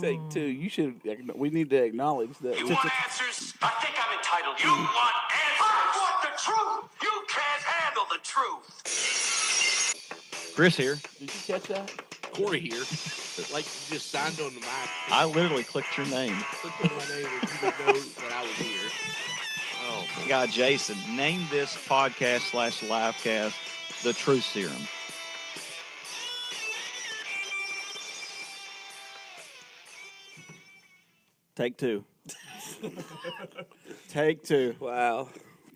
Take two. You should. We need to acknowledge that. You want answers? I think I'm entitled. You want answers? I want the truth. You can't handle the truth. Chris here. Did you catch that? Corey here. Like you just signed on the mic. I literally clicked your name. Clicked on my name and you didn't know that I was here. Oh, God, Jason, name this podcast/livecast the Truth Serum. Take two. Take two. Wow,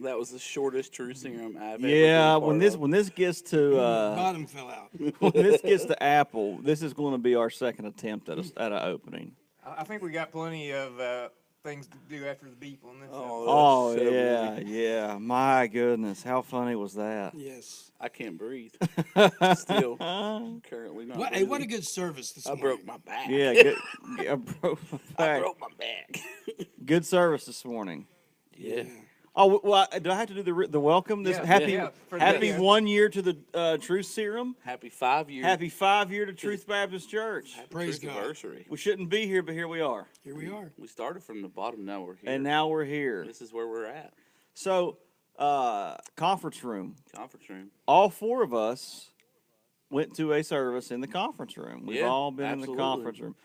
that was the shortest True Serum I've ever Yeah, been when this gets to Bottom fell out. when this gets to Apple, this is going to be our second attempt at an opening. I think we got plenty of things to do after the beep on this. Oh so yeah, yeah. My goodness, how funny was that? Yes. I can't breathe. Still, currently not. Hey, what a good service this I morning. broke my back. Yeah, good, I broke my I back. broke my back. Good service this morning. Yeah. Oh well, do I have to do the welcome? This Yeah, happy yeah, for the happy video. 1 year to the Truth Serum. Happy 5 years. Happy 5 year to Truth Baptist Church. Happy Praise God. Truthiversary. We shouldn't be here, but here we are, Here we are. We started from the bottom. Now we're here. and now we're here. This is where we're at. So, conference room. Conference room. All four of us went to a service in the conference room. We've Yeah, all been in absolutely. the conference room.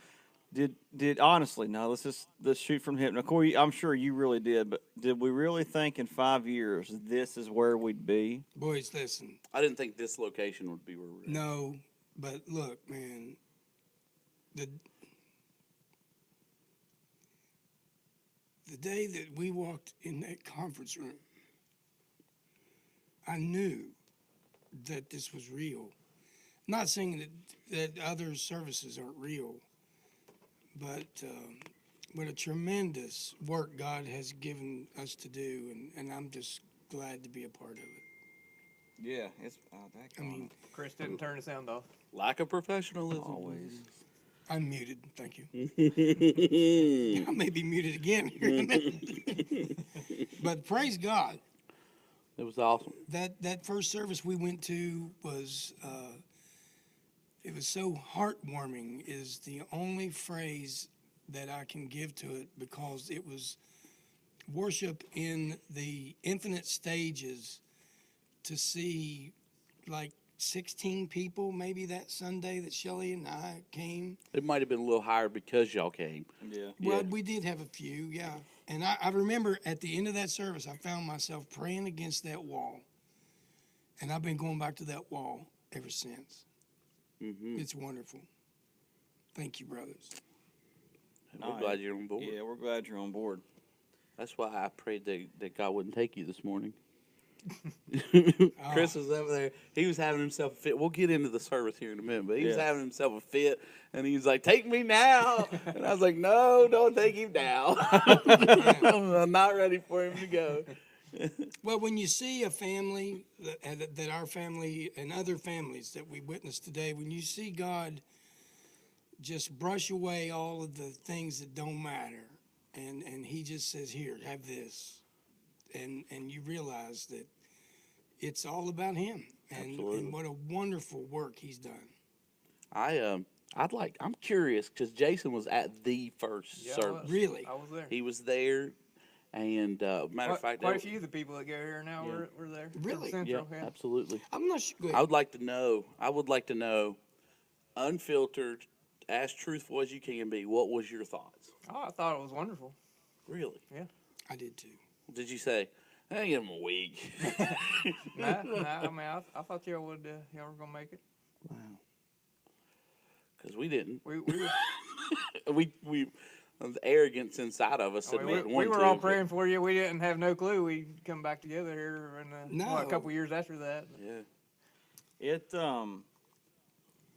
Did honestly, now let's shoot from the hip. Now, Corey, I'm sure you really did, but did we really think in 5 years this is where we'd be? Boys, listen. I didn't think this location would be where we're at. No, but look, man. The day that we walked in that conference room, I knew that this was real. Not saying that other services aren't real, but what a tremendous work God has given us to do, and I'm just glad to be a part of it. Yeah, it's. I mean, Chris didn't turn the sound off. Lack of professionalism. always. I'm muted. Thank you. I may be muted again here in a minute. But praise God. It was awesome. That first service we went to was it was so heartwarming is the only phrase that I can give to it, because it was worship in the infinite stages. To see like 16 people maybe that Sunday that Shelley and I came. It might have been a little higher because y'all came. Yeah. Well, we did have a few, yeah. And I remember at the end of that service, I found myself praying against that wall. And I've been going back to that wall ever since. Mm-hmm. It's wonderful. Thank you, brothers. We're glad you're on board. Yeah, we're glad you're on board. That's why I prayed that God wouldn't take you this morning. Chris was over there. He was having himself a fit. We'll get into the service here in a minute, but he was having himself a fit, and he was like, "Take me now," and I was like, "No, don't take him now. I'm not ready for him to go." Well, when you see a family, that our family and other families that we witnessed today, when you see God just brush away all of the things that don't matter, and he just says, "Here, have this." And you realize that it's all about him, and what a wonderful work he's done. I'm curious because Jason was at the first service. Really? I was there. He was there, and matter of fact, Quite a few of the people that go here now were there. Really? Central, yeah, absolutely. I'm not sure. I would like to know, unfiltered, as truthful as you can be. What was your thoughts? Oh, I thought it was wonderful. Really? Yeah. I did too. Did you say, "Hey, give him a week"? Nah, I mean, I thought y'all were gonna make it. Wow. Because we didn't. We were, we the arrogance inside of us said we didn't we want were to, all but- praying for you. We didn't have no clue we'd come back together here in a couple years after that. Yeah. It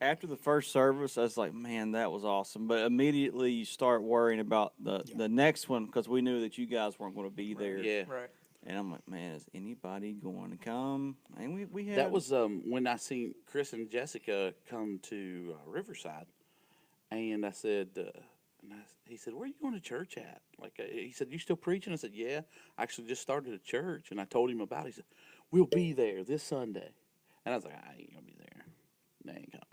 after the first service, I was like, man, that was awesome. But immediately you start worrying about the next one, because we knew that you guys weren't going to be there. Yeah. Right. And I'm like, man, is anybody going to come? And we had That was when I seen Chris and Jessica come to Riverside, and I said, he said, "Where are you going to church at?" Like he said, "You still preaching?" I said, "Yeah, I actually just started a church," and I told him about it. He said, "We'll be there this Sunday," and I was like, "I ain't gonna be there. They ain't coming."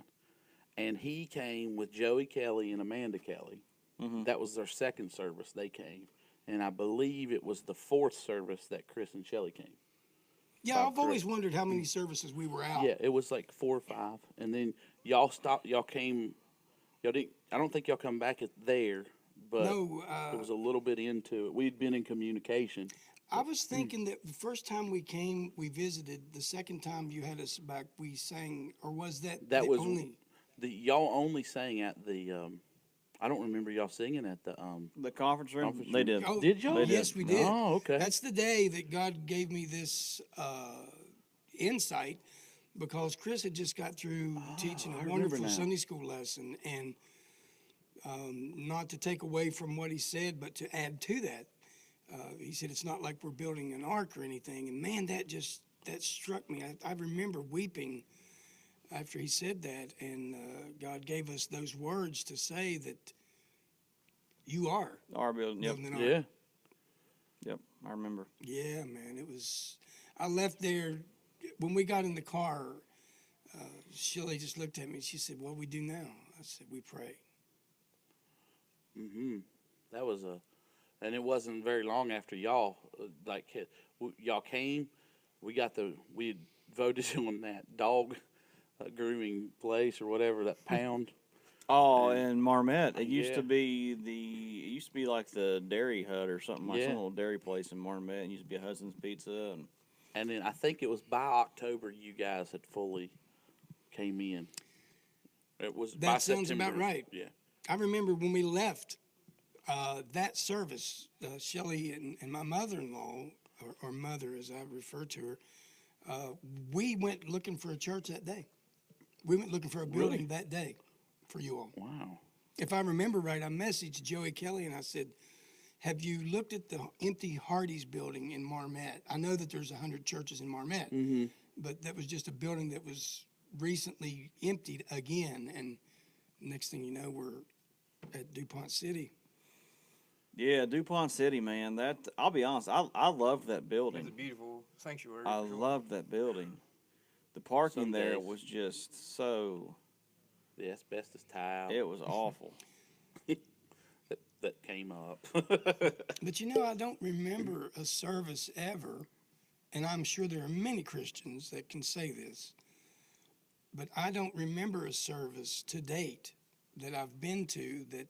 And he came with Joey Kelly and Amanda Kelly, That was their second service. They came, and I believe it was the fourth service that Chris and Shelley came. Yeah, I've always wondered how many services we were out. Yeah, it was like 4 or 5, and then y'all stopped. Y'all came. Y'all didn't. I don't think y'all come back at there, but No, it was a little bit into it. We'd been in communication. I was thinking that the first time we came, we visited. The second time you had us back, we sang, or was that That the was only? y'all only sang at the. I don't remember y'all singing at the. The conference room. Conference They room. did. Oh, Did y'all? They did. yes, we did. Oh, okay. That's the day that God gave me this insight, because Chris had just got through teaching I a remember wonderful now. Sunday school lesson, and not to take away from what he said, but to add to that, he said it's not like we're building an ark or anything. And man, that struck me. I remember weeping after he said that, and God gave us those words to say that you are Our building. Yep. building an ark. Yeah. Yep. I remember. Yeah, man, it was. I left there when we got in the car. Shelley just looked at me and she said, "What do we do now?" I said, "We pray." That was and it wasn't very long after y'all y'all came. We had voted on that dog grooming place or whatever, that pound. Oh, in Marmette, it used Yeah. to be like the Dairy Hut or something, like some Yeah. little dairy place in Marmette. It used to be a Hudson's Pizza, and And then I think it was by October you guys had fully came in. It was by That sounds about September. right. Yeah. I remember when we left that service, Shelley and my mother-in-law, or mother as I refer to her, we went looking for a church that day. We went looking for a building that day for you all. Wow. If I remember right, I messaged Joey Kelly and I said, "Have you looked at the empty Hardee's building in Marmette? I know that there's 100 churches in Marmette, but that was just a building that was recently emptied again." And next thing you know, we're at DuPont City. yeah, DuPont City, man. That I'll be honest, I loved that It's a building. beautiful sanctuary. I for sure. loved that building. The parking Some there days. was just so. The asbestos tile It was awful. that came up. But you know, I don't remember a service ever, and I'm sure there are many Christians that can say this, but I don't remember a service to date that I've been to that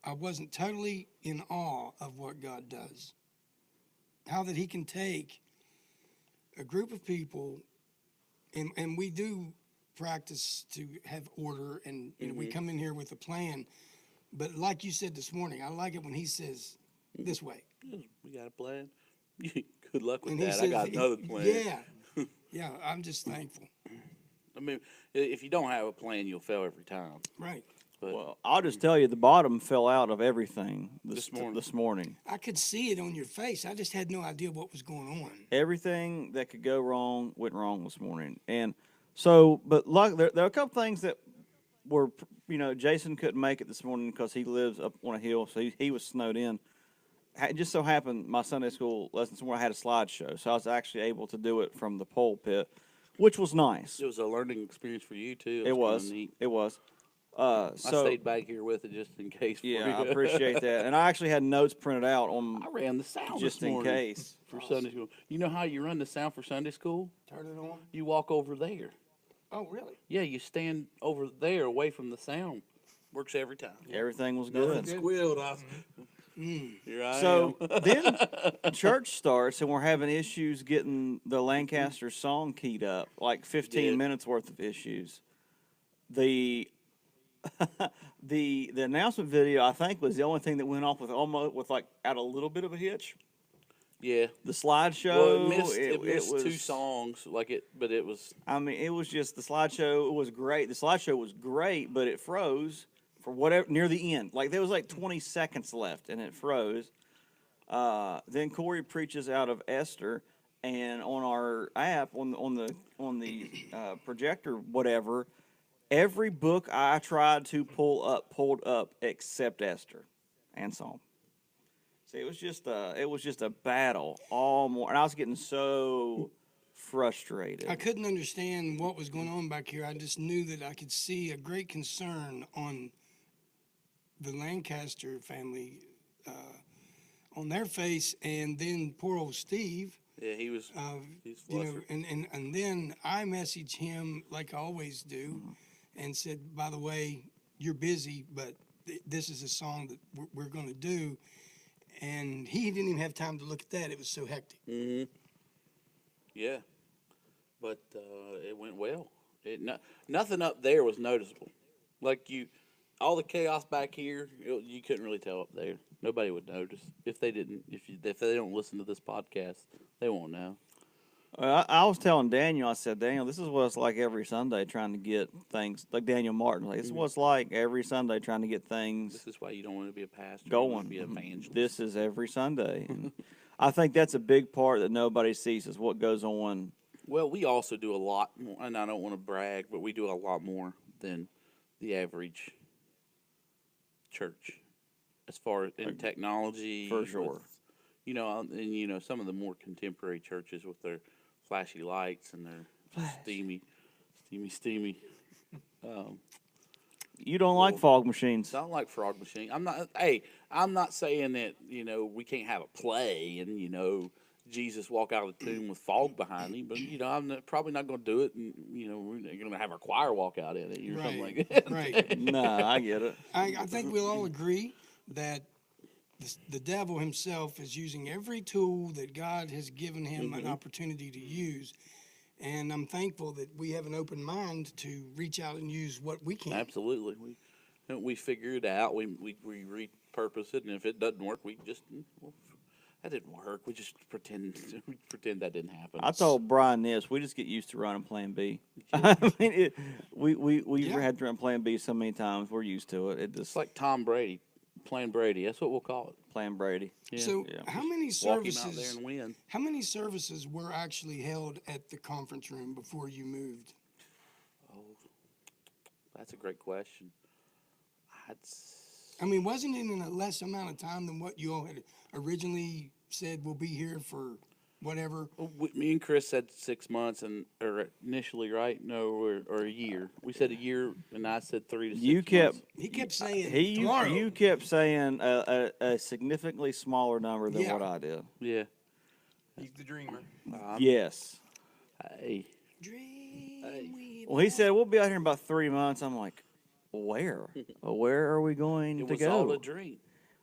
I wasn't totally in awe of what God does. How that He can take a group of people, and we do practice to have order, and you know, we come in here with a plan. But like you said this morning, I like it when He says this way. We got a plan. Good luck with And he that. I says, got another plan. Yeah, yeah. I'm just thankful. I mean, if you don't have a plan, you'll fail every time. Right. But Well, I'll just tell you, the bottom fell out of everything This morning. This morning. I could see it on your face. I just had no idea what was going on. Everything that could go wrong went wrong this morning, and so, but luck, there are a couple things that were, Jason couldn't make it this morning because he lives up on a hill, so he was snowed in. It just so happened my Sunday school lessons where I had a slideshow, so I was actually able to do it from the pulpit, which was nice. it was a learning experience for you too. It was. kinda neat. It was. I So stayed back here with it just in case. For yeah, I you. appreciate that, and I actually had notes printed out on I ran the sound just this in morning case. for Sunday school. You know how you run the sound for Sunday school? Turn it on. You walk over there. Oh, really? Yeah, you stand over there away from the sound. Works every time. Everything was Nothing good. squealed. Here I So am. then church starts, and we're having issues getting the Lancaster song keyed up, like 15 did. minutes worth of issues. The the announcement video, I think, was the only thing that went off with like out a little bit of a hitch. Yeah. The slideshow, Well, it missed was 2 songs, but it was. I mean, it was just the slideshow. It was great. The slideshow was great, but it froze for whatever near the end. Like there was like 20 seconds left, and it froze. Then Corey preaches out of Esther, and on our app, on the projector, whatever, every book I tried to pulled up except Esther and Psalm. See, it was just a battle all morning, and I was getting so frustrated. I couldn't understand what was going on back here. I just knew that I could see a great concern on the Lancaster family on their face, and then poor old Steve. Yeah, he was. He's You know, flustered. and then I messaged him like I always do, and said, by the way, you're busy, but this is a song that we're going to do, and he didn't even have time to look at that. It was so hectic. Yeah, but it went well. Nothing up there was noticeable. Like all the chaos back here, you couldn't really tell up there. Nobody would notice if they didn't. If they don't listen to this podcast, they won't know. I was telling Daniel, I said, Daniel, this is what it's like every Sunday trying to get things, like Daniel Martin. Like, this is what it's like every Sunday trying to get things This is why you don't want to be a pastor. You want to be an going. evangelist. This is every Sunday. And I think that's a big part that nobody sees is what goes on. Well, we also do a lot more, and I don't want to brag, but we do a lot more than the average church as far as in technology. For sure. And some of the more contemporary churches with their flashy lights and their steamy. You don't like fog machines. I don't like frog machine. I'm not saying that we can't have a play and Jesus walk out of the tomb with fog behind him, but I'm probably not going to do it, and we're going to have our choir walk out in it or something like that. Right. Nah, I get it. I think we'll all agree that the devil himself is using every tool that God has given him an opportunity to use. And I'm thankful that we have an open mind to reach out and use what we can. Absolutely. We figure it out. We repurpose it, and if it doesn't work, we just that didn't work. We just pretend that didn't happen. I told Brian this. We just get used to running Plan B. I mean, we had to run Plan B so many times. We're used to it. It's like Tom Brady, Plan Brady. That's what we'll call it. Plan Brady. Yeah. So how many Walk him services? out there and win. How many services were actually held at the conference room before you moved? Oh, that's a great question. I mean, wasn't it in a less amount of time than what you all had originally said? We'll be here for whatever. Me and Chris said 6 months, or initially, right? No, or a year. We said a year, and I said 3 to 6 months. He kept saying You kept saying a significantly smaller number than what I did. Yeah. He's the dreamer. Yes. Hey. Well, he said we'll be out here in about 3 months. I'm like, where? Where are we going It to was go? all a dream.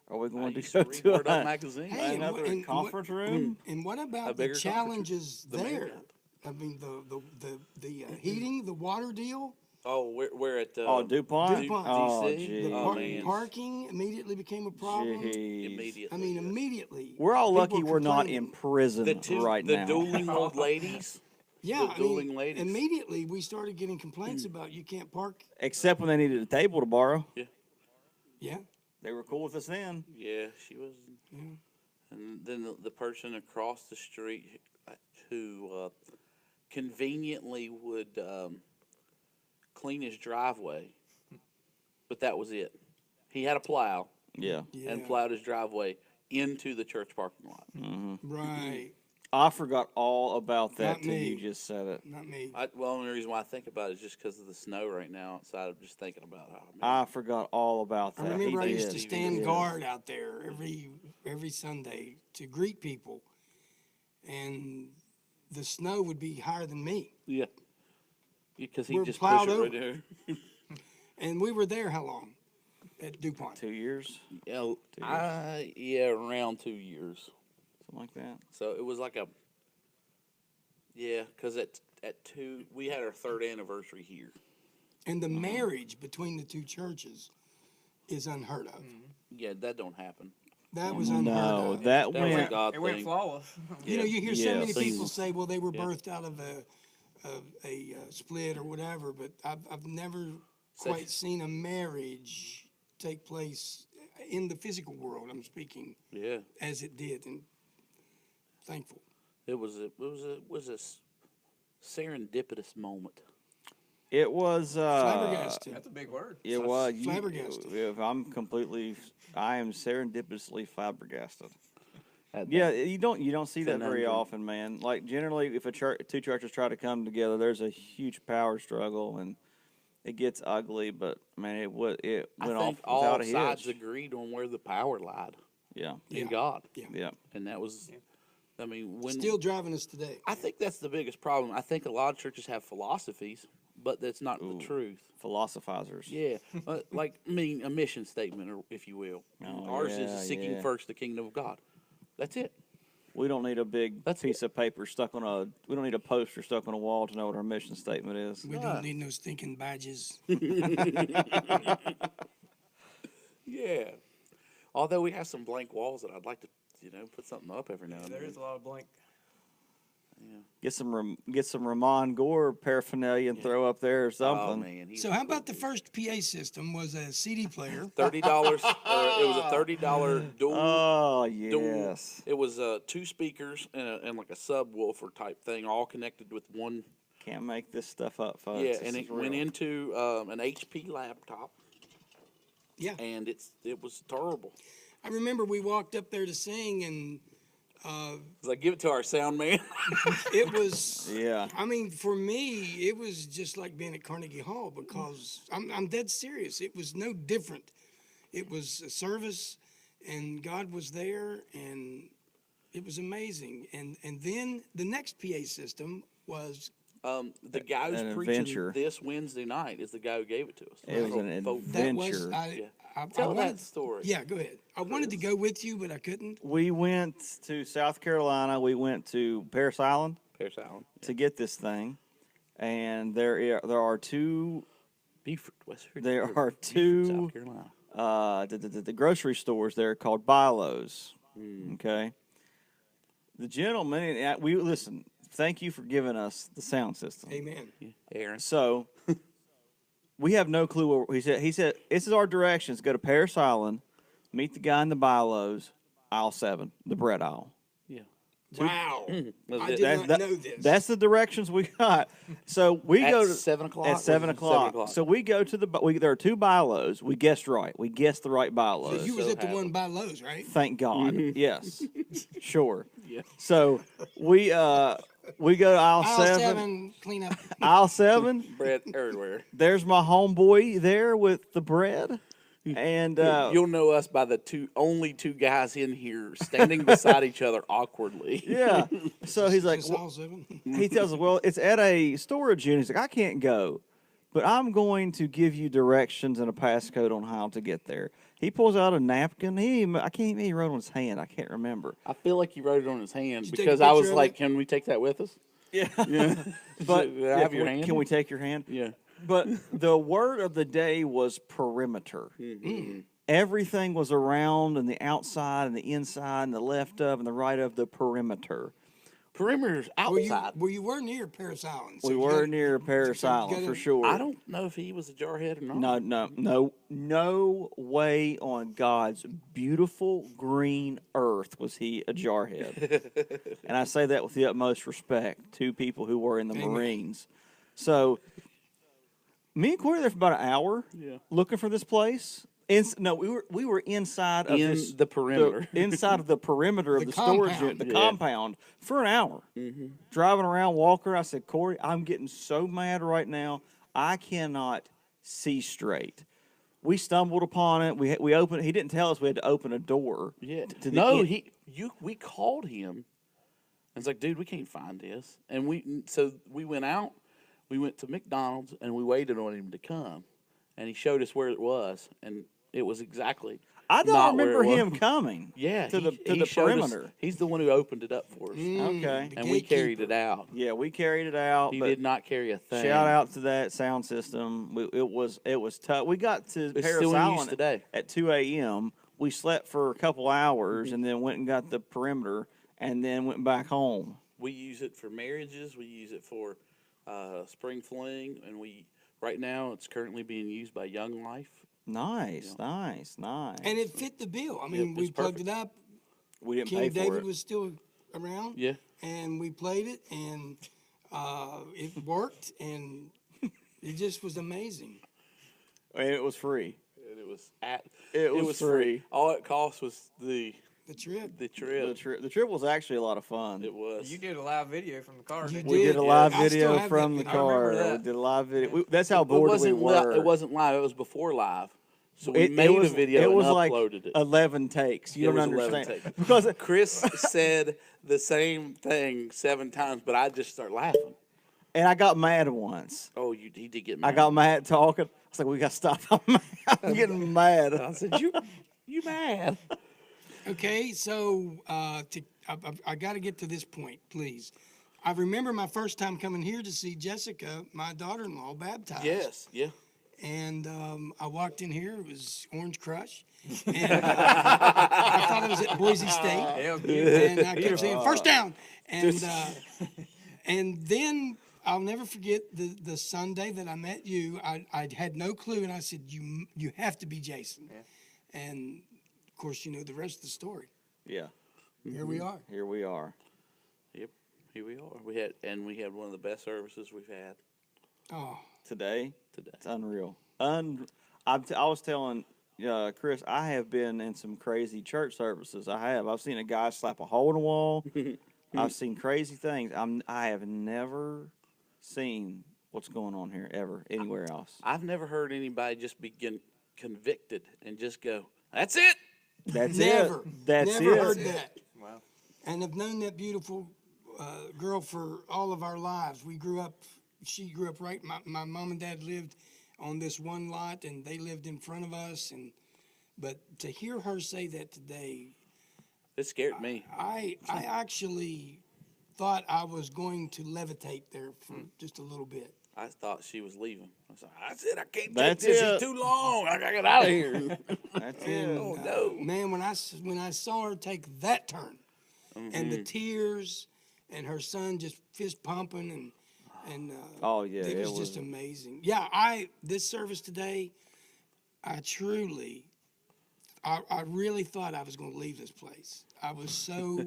Are we I going to used go to read to Word Up magazine. Hey, another conference room? And what A about the bigger conference room. challenges The main there? camp. I mean, the heating, the water deal, Oh, we're at DuPont? DuPont. Oh, DC? gee. the man. parking immediately became a problem. Jeez. immediately. I mean, immediately. We're all People lucky we're not complaining. in prison right the now. dueling old ladies. Yeah, the I dueling mean, ladies. immediately we started getting complaints about you can't park. Except when they needed a table to borrow. Yeah, They were cool with us then. Yeah, she was. And then the person across the street who conveniently would clean his driveway, but that was it. He had a plow Yeah. and plowed his driveway into the church parking lot. right. I forgot all about that Not till you me. just said it. Not me. The only reason why I think about it is just because of the snow right now outside. I'm just thinking about how. I forgot all about I that. remember I He used to did. stand guard out there every Sunday to greet people, and the snow would be higher than me. Yeah. Because he We're just plowed pushed it over. right there. And we were there how long? At DuPont. 2 years, Yeah, around 2 years. something like that. So it was like because at 2 we had our 3rd anniversary here. And the marriage between the two churches is unheard of. Yeah, that don't happen. That was unheard No, of. that That was a went. God It went thing. flawless. You know, you hear so Yeah, many people seamless. say, "Well, they were birthed out of a split or whatever," but I've never quite seen a marriage take place in the physical world. I'm speaking Yeah, as it did, and thankful. it was a serendipitous moment. It was. Flabbergasted. That's a big word. It was. Flabbergasted. If I am serendipitously flabbergasted. At Yeah, you don't see that very Conundrum. often, man. Like generally, if two churches try to come together, there's a huge power struggle, and it gets ugly, but man, it I went off think without all a sides hitch. agreed on where the power lied Yeah, in God, yeah. and that was. I mean, when Still driving us today. I think that's the biggest problem. I think a lot of churches have philosophies, but that's not the truth. Philosophizers. Yeah, like a mission statement, or if you will. Oh, Ours yeah, is seeking yeah. first the kingdom of God. That's it. We don't need a big That's piece of paper stuck on a. We don't need a poster stuck on a wall to know what our mission statement is. We don't need no stinking badges. Yeah. Although we have some blank walls that I'd like to, put something up every now and There then. is a lot of blank. Get some Ramon Gore paraphernalia and throw up there or Oh something. man. So how about the first PA system was a CD player? $30? It was a $30 dual. Oh dual. yes. It was 2 speakers and like a subwoofer type thing, all connected with one. Can't make this stuff up, folks. Yeah, This and is it went real. into an HP laptop, Yeah. and it was terrible. I remember we walked up there to sing, and I was like, give it to our sound man. it was. Yeah. I mean, for me, it was just like being at Carnegie Hall because I'm dead serious. It was no different. It was a service, and God was there, and it was amazing. And then the next PA system was The guy who's An preaching adventure. this Wednesday night is the guy who gave it to us. It was an Folk- that was adventure. I Tell wanted, that story. Yeah, go ahead. I wanted to go with you, but I couldn't. We went to South Carolina. We went to Paris Island Paris Island. to get this thing, and there are two Beaufort, West Virginia. There are Beaufort, two South Carolina. the grocery stores there called Bilo's. Hmm. Okay. The gentleman, and we listen. Thank you for giving us the sound system. Amen. Aaron. So we have no clue where he said this is our directions. Go to Paris Island, meet the guy in the Bilo's, aisle 7, the bread aisle. Yeah. Wow. Was I it- did not know this. That's the directions we got. So we At go to 7 o'clock? At 7 Was it o'clock. 7 o'clock? So we go to there are 2 Bilo's. We guessed right. We guessed the right So Bilo's. you was so at the happy. one by Lowe's, right? Thank God. Yes. Sure. Yeah. So we go to aisle Aisle 7. 7, clean up. Aisle 7. Bread everywhere. There's my homeboy there with the bread. And You'll know us by the only 2 guys in here standing beside each other awkwardly. yeah. So he's like, Just aisle 7. he tells us, well, it's at a storage unit. He's like, I can't go, but I'm going to give you directions and a passcode on how to get there. He pulls out a napkin. I can't even, he wrote on his hand. I can't remember. I feel like he wrote it on his hand you take a because I was picture of like, it? can we take that with us? Yeah. But yeah, have your hand. Can we take your hand? Yeah. But the word of the day was perimeter. Everything was around and the outside and the inside and the left of and the right of the perimeter. Perimeter's Well, outside. you were near Paris Island. so We you were gotta- near Paris so you Island gotta- for sure. I don't know if he was a jarhead or not. No way on God's beautiful green earth was he a jarhead. And I say that with the utmost respect to people who were in the Amen. Marines. So, me and Corey were there for about an hour, Yeah. looking for this place. We were inside of In this, the perimeter. inside of the perimeter of The the storage compound. unit, the Yeah. compound, for an hour. Driving around, walking. I said, Corey, I'm getting so mad right now. I cannot see straight. We stumbled upon it. We opened. He didn't tell us we had to open a door. Yeah. to the No, end. we called him. It's like, dude, we can't find this. And we went out. We went to McDonald's and we waited on him to come. And he showed us where it was, and it was exactly. I don't not where remember it was. him coming. Yeah, to the he showed us- perimeter. he's the one who opened it up for us, Okay. The and we carried gatekeeper. it out. Yeah, we carried it out. He but did not carry a thing. shout out to that sound system. It was tough. We got to It's Paris still in use Island today. at 2 a.m. We slept for a couple hours and then went and got the perimeter and then went back home. We use it for marriages. We use it for spring fling, and right now it's currently being used by Young Life. Nice. And it fit the bill. I mean, Yep, we it's plugged perfect. it up. We didn't King pay for David it. was still around. Yeah. And we played it, and it worked, and it just was amazing. And it was free. And it was It was free. All it cost was the The trip. The trip. The trip was actually a lot of fun. It was. You did a live video from the car. You Didn't We you? did a did. live I still video have from that the video. I car. remember We that. did a live video. That's how It bored we wasn't were. it wasn't live. It was before live. So we It made was, a video It was and like uploaded it. 11 takes. You It don't was 11 understand takes. because Chris said the same thing 7 times, but I just start laughing. and I got mad once. Oh, he did get mad. I got mad talking. I was like, "We got to stop." I'm getting mad. I said, you mad? Okay, so I got to get to this point, please. I remember my first time coming here to see Jessica, my daughter-in-law, baptized. Yes, yeah. And I walked in here. It was Orange Crush. And I thought it was at Boise State. Yeah, beautiful. And I kept saying, first down. And then I'll never forget the Sunday that I met you. I had no clue, and I said, you have to be Jason. Yeah. And, of course, you know the rest of the story. Yeah, Here we are. here we are. Yep, here we are. We had one of the best services we've had Oh, Today, today. it's unreal. I was telling Chris, I have been in some crazy church services. I've seen a guy slap a hole in a wall. I've seen crazy things. I have never seen what's going on here ever anywhere else. I've never heard anybody just begin convicted and just go, "That's it." That's never. it. That's never it. heard that. Wow. And I've known that beautiful girl for all of our lives. She grew up right. My mom and dad lived on this one lot, and they lived in front of us. But to hear her say that today, It scared me. I actually thought I was going to levitate there for just a little bit. I thought she was leaving. I was like, "That's it. I can't take That's this. it. It's too long. I gotta get out of here." That's And it. Oh, no. man, when I saw her take that turn, and the tears, and her son just fist pumping, and Oh yeah, it was just amazing. Yeah, this service today, I really thought I was going to leave this place. I was so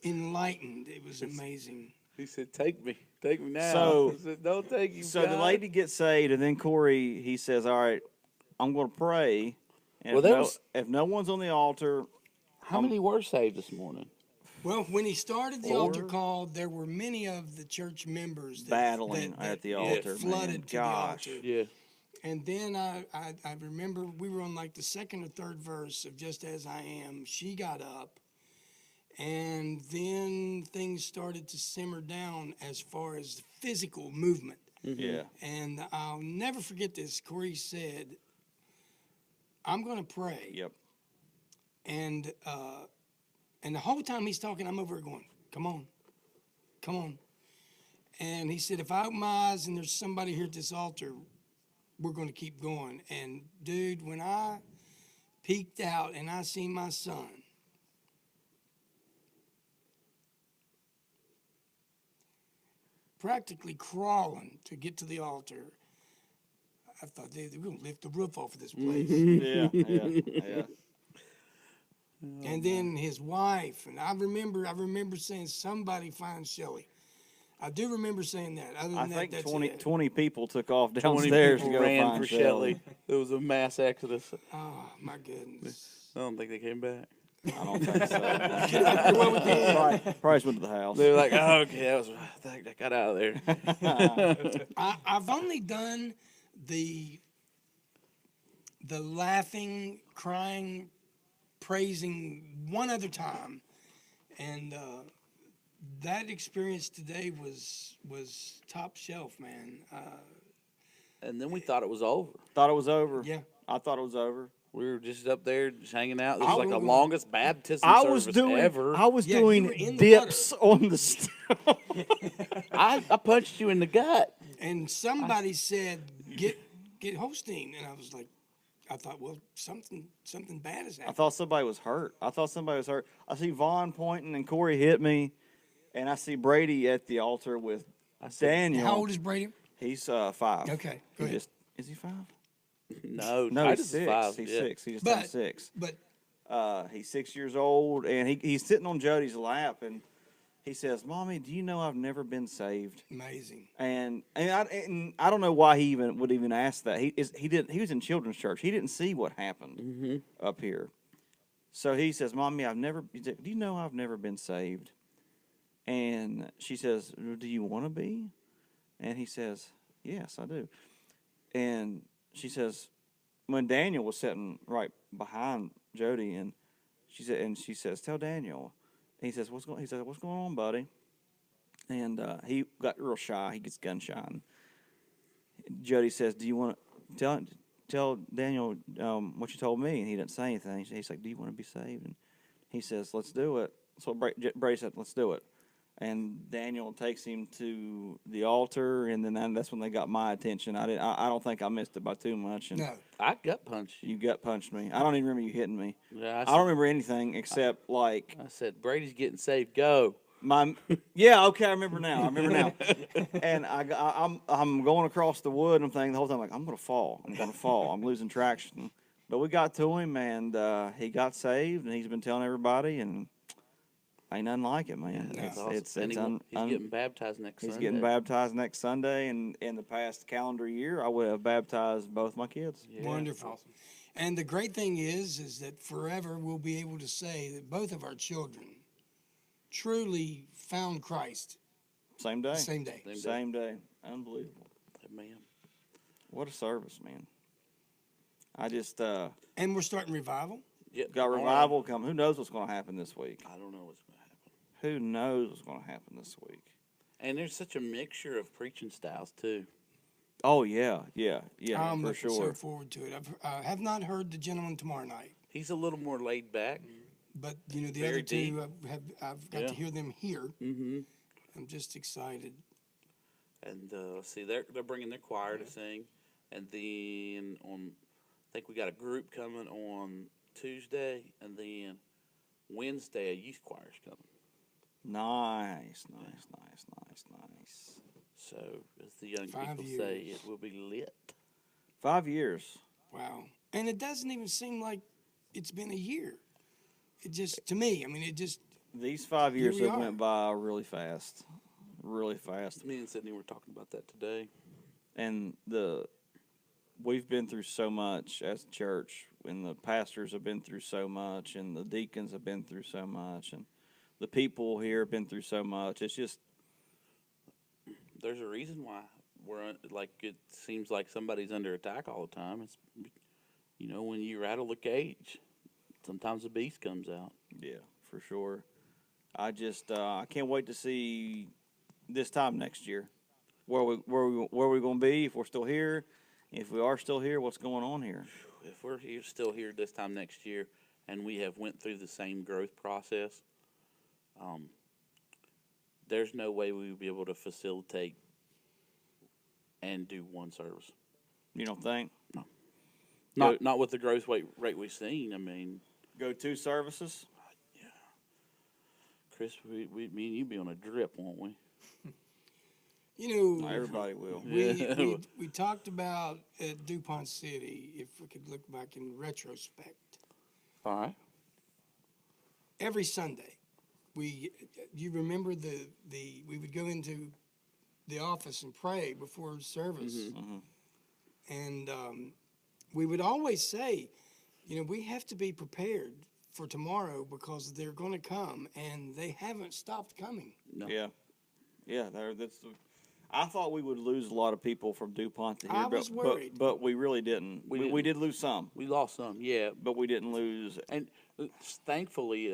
enlightened. It was amazing. He said, "Take me now." So- I said, "Don't take you." So the God." lady gets saved, and then Corey, he says, "All right, I'm going to pray. And Well, if no one's on the altar, How many were saved this morning? Well, when he started the altar call, there were many of the church members battling at the altar, flooded man. to Gosh. the altar. Yeah. And then I remember we were on like the second or third verse of Just As I Am. She got up, and then things started to simmer down as far as physical movement. Yeah. And I'll never forget this. Corey said, "I'm going to pray." Yep. And the whole time he's talking, I'm over here going, "Come on, come on." And he said, "If I open my eyes and there's somebody here at this altar, we're going to keep going." And dude, when I peeked out and I seen my son, practically crawling to get to the altar, I thought, they're going to lift the roof off of this place. Yeah. And then his wife, and I remember saying, "Somebody find Shelley." I do remember saying that. Other than I that, think that's 20 it. people took off 20 downstairs to people go ran find for Shelley. Shelley. There was a mass exodus. Oh my goodness. I don't think they came back. I don't think so. Well, we did. Probably just went to the house. They were like, "Oh, okay, I got out of there." I've only done the laughing, crying, praising one other time, and that experience today was top shelf, man. And then we thought it was over. Thought it was over. Yeah. I thought it was over. We were just up there, just hanging out. This I was like the will- longest baptism I was service doing ever. I was Yeah, you doing were in the dips on the I punched you in the gut. And somebody said, "Get Holstein," and I was like, I thought, well, something bad has I happened. thought somebody was hurt. I see Vaughn pointing and Corey hit me, and I see Brady at the altar with Daniel. How old is Brady? He's 5. Okay, go ahead. Is he 5? No, No, Titus he's is 6. 5. He's yeah. 6. He just But- turned 6. But He's 6 years old, and he's sitting on Jody's lap, and he says, "Mommy, do you know I've never been saved?" amazing. And I don't know why he would even ask that. He was in children's church. He didn't see what happened up here, So he says, "Mommy, do you know I've never been saved?" And she says, "Do you want to be?" And he says, "Yes, I do." And she says, when Daniel was sitting right behind Jody, and she says, "Tell Daniel." And he says, "What's going?" He says, "What's going on, buddy?" And he got real shy. He gets gun shy. And Jody says, "Do you want to tell Daniel what you told me?" And he didn't say anything. He's like, "Do you want to be saved?" And he says, "Let's do it." So Brady said, "Let's do it." And Daniel takes him to the altar, and then that's when they got my attention. I don't think I missed it by too much. And No. I gut punched you. you gut punched me. I don't even remember you hitting me. Yeah, I don't remember anything except like I said, Brady's getting saved. Go. yeah, okay, I remember now. And I'm going across the wood, and I'm thinking the whole time, like, I'm gonna fall. I'm losing traction. But we got to him, and he got saved, and he's been telling everybody, and ain't nothing like it, man. That's It's awesome. And he's getting baptized next he's Sunday. getting baptized next Sunday, and in the past calendar year, I would have baptized both my kids. Yeah. Wonderful. Awesome. And the great thing is that forever we'll be able to say that both of our children truly found Christ Same day. same day. Same day. Unbelievable. Man. What a service, man. I just And we're starting revival. Yeah, got revival coming. Who knows what's going to happen this week? I don't know what's going to happen. Who knows what's going to happen this week? And there's such a mixture of preaching styles too. Oh yeah, I'm for looking sure. so forward to it. I have not heard the gentleman tomorrow night, He's a little more laid back. but the Very other deep. two I've got Yeah. to hear them here. Mm-hmm. I'm just excited. And see, they're bringing their choir to sing, and then I think we got a group coming on Tuesday, and then Wednesday a youth choir's coming. Nice. So as the young 5 people say, years. it will be lit. 5 years. Wow. And it doesn't even seem like it's been a year. It just, to me, I mean, it just, These 5 years we have are. went by really fast. Really fast. Me and Sydney were talking about that today. And we've been through so much as a church, and the pastors have been through so much, and the deacons have been through so much, and the people here have been through so much. It's just, There's a reason why like it seems like somebody's under attack all the time. It's when you rattle the cage, sometimes the beast comes out. yeah, for sure. I can't wait to see this time next year where we going to be if we're still here. If we are still here, what's going on here? If we're still here this time next year, and we have went through the same growth process, there's no way we would be able to facilitate and do one service. You don't think? Not with the growth rate we've seen. I mean, Go 2 services? Chris, me and you be on a drip, won't we? Not everybody will. we talked about at DuPont City, if we could look back in retrospect, All right. every Sunday, you remember we would go into the office and pray before service. And we would always say, we have to be prepared for tomorrow because they're going to come, and they haven't stopped coming. No. Yeah. I thought we would lose a lot of people from DuPont to here, I was worried. but we really didn't. We didn't. did lose some, We lost some, yeah. but we didn't lose. And thankfully,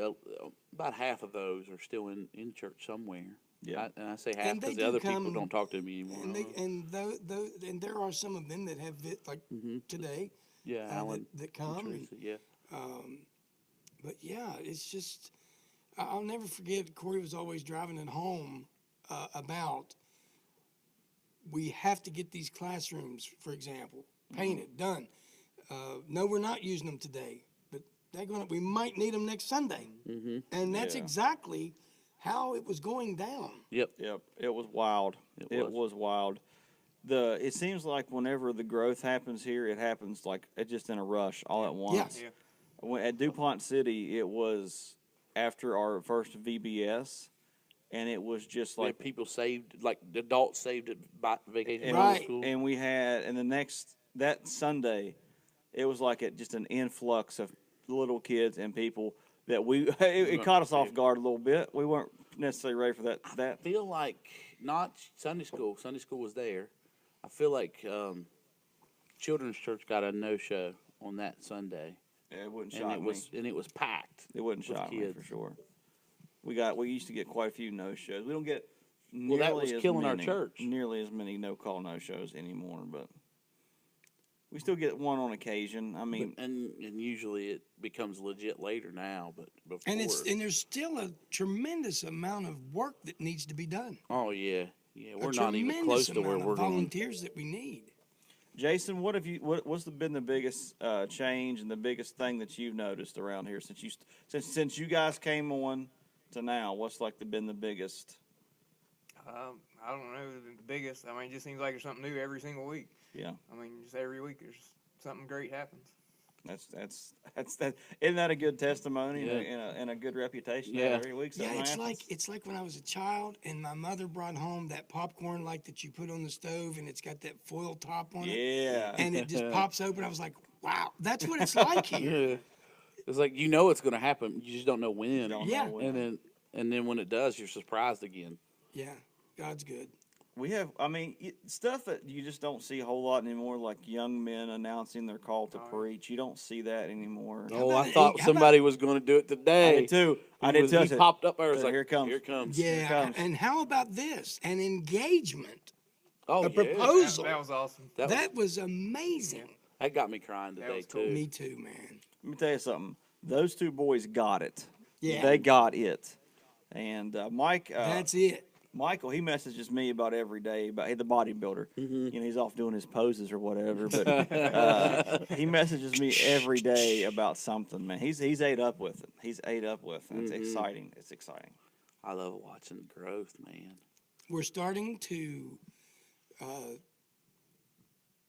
about half of those are still in church somewhere. Yeah. And I say half And they because the do other come- people don't talk to me anymore. And there are some of them that have today. Yeah, Alan. That come. Teresa, yeah. But yeah, it's just, I'll never forget, Corey was always driving it home about, we have to get these classrooms, for example, painted, done. No, we're not using them today, but we might need them next Sunday. And that's Yeah. exactly how it was going down. Yep. Yep, it was wild. It was wild. It seems like whenever the growth happens here, it happens like it just in a rush all at once. Yes. Yeah. At DuPont City, it was after our first VBS, and it was just Like like people saved, like the adults saved it by vacation and, Bible Right. school. and we had, and that Sunday, it was like just an influx of little kids and people that it caught us off guard a little bit. We weren't necessarily ready for that. I feel like not Sunday school. Sunday school was there. I feel like children's church got a no-show on that Sunday, Yeah, it wouldn't and shock it was me. and it was packed. It wouldn't with shock me kids. for sure. We used to get quite a few no shows. We don't get Well, that was nearly as killing our many- church. Nearly as many no call no shows anymore, but we still get one on occasion. I mean, And usually it becomes legit later now, but before. And there's still a tremendous amount of work that needs to be done. Oh yeah, we're a not even tremendous close to where amount we're of going. volunteers that we need. Jason, what's been the biggest change and the biggest thing that you've noticed around here since you guys came on to now? What's been the biggest? I don't know the biggest. I mean, it just seems like there's something new every single week. Yeah, I mean, just every week there's something great happens. that. Isn't that a good testimony Yeah. and a good reputation? Yeah. Every week Yeah, something it's happens? it's like when I was a child and my mother brought home that popcorn like that you put on the stove and it's got that foil top on it. Yeah. And it just pops open. I was like, wow, that's what it's like here. Yeah, it's like it's going to happen. You just don't know when. Don't Yeah. know when. And then when it does, you're surprised again. Yeah, God's good. We have, stuff that you just don't see a whole lot anymore, like young men announcing their call to preach. You don't see that anymore. Oh, about I thought how somebody was going to do it today. I did too. I He did too. I He said, popped up there. I was "So like, here it comes." Here it comes. Yeah, comes. and how about this? An engagement, Oh, a yeah. proposal. That was awesome. That was amazing. That got me crying today, was cool. too. Me too, man. Let me tell you something. Those two boys got it. Yeah. They got it. And Mike, That's it. Michael, he messages me about every day about the bodybuilder. Mm-hmm. You know, he's off doing his poses or whatever. But he messages me every day about something. Man, he's ate up with it. He's ate up with it. It's exciting. It's exciting. I love watching the growth, man. We're starting to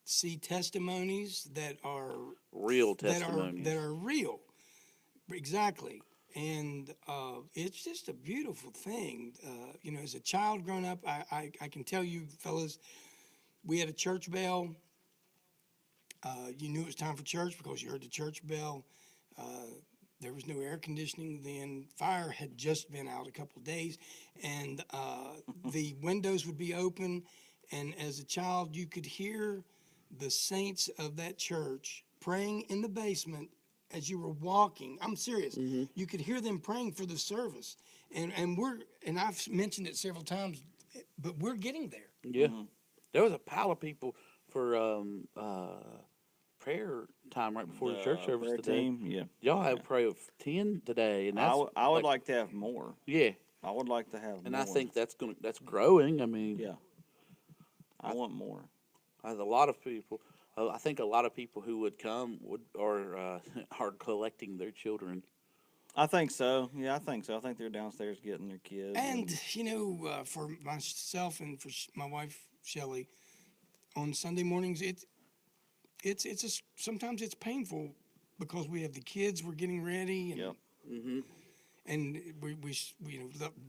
see testimonies that are Real testimonies. that are real. Exactly. And it's just a beautiful thing. As a child growing up, I can tell you, fellas, we had a church bell. You knew it was time for church because you heard the church bell. There was no air conditioning then. Fire had just been out a couple days. And the windows would be open. And as a child, you could hear the saints of that church praying in the basement as you were walking. I'm serious. You could hear them praying for the service. And I've mentioned it several times, but we're getting there. Yeah. There was a pile of people for prayer time right before the church service prayer today. team, yeah. Y'all have prayer of 10 today, and that's I would like to have more. yeah. I would like to have And more. I think that's growing. I mean, Yeah. I want more. a lot of people. I think a lot of people who would come are collecting their children. I think so. Yeah, I think so. I think they're downstairs getting their kids. And, for myself and for my wife, Shelley, on Sunday mornings, sometimes it's painful because we have the kids, we're getting ready. And, Yep. and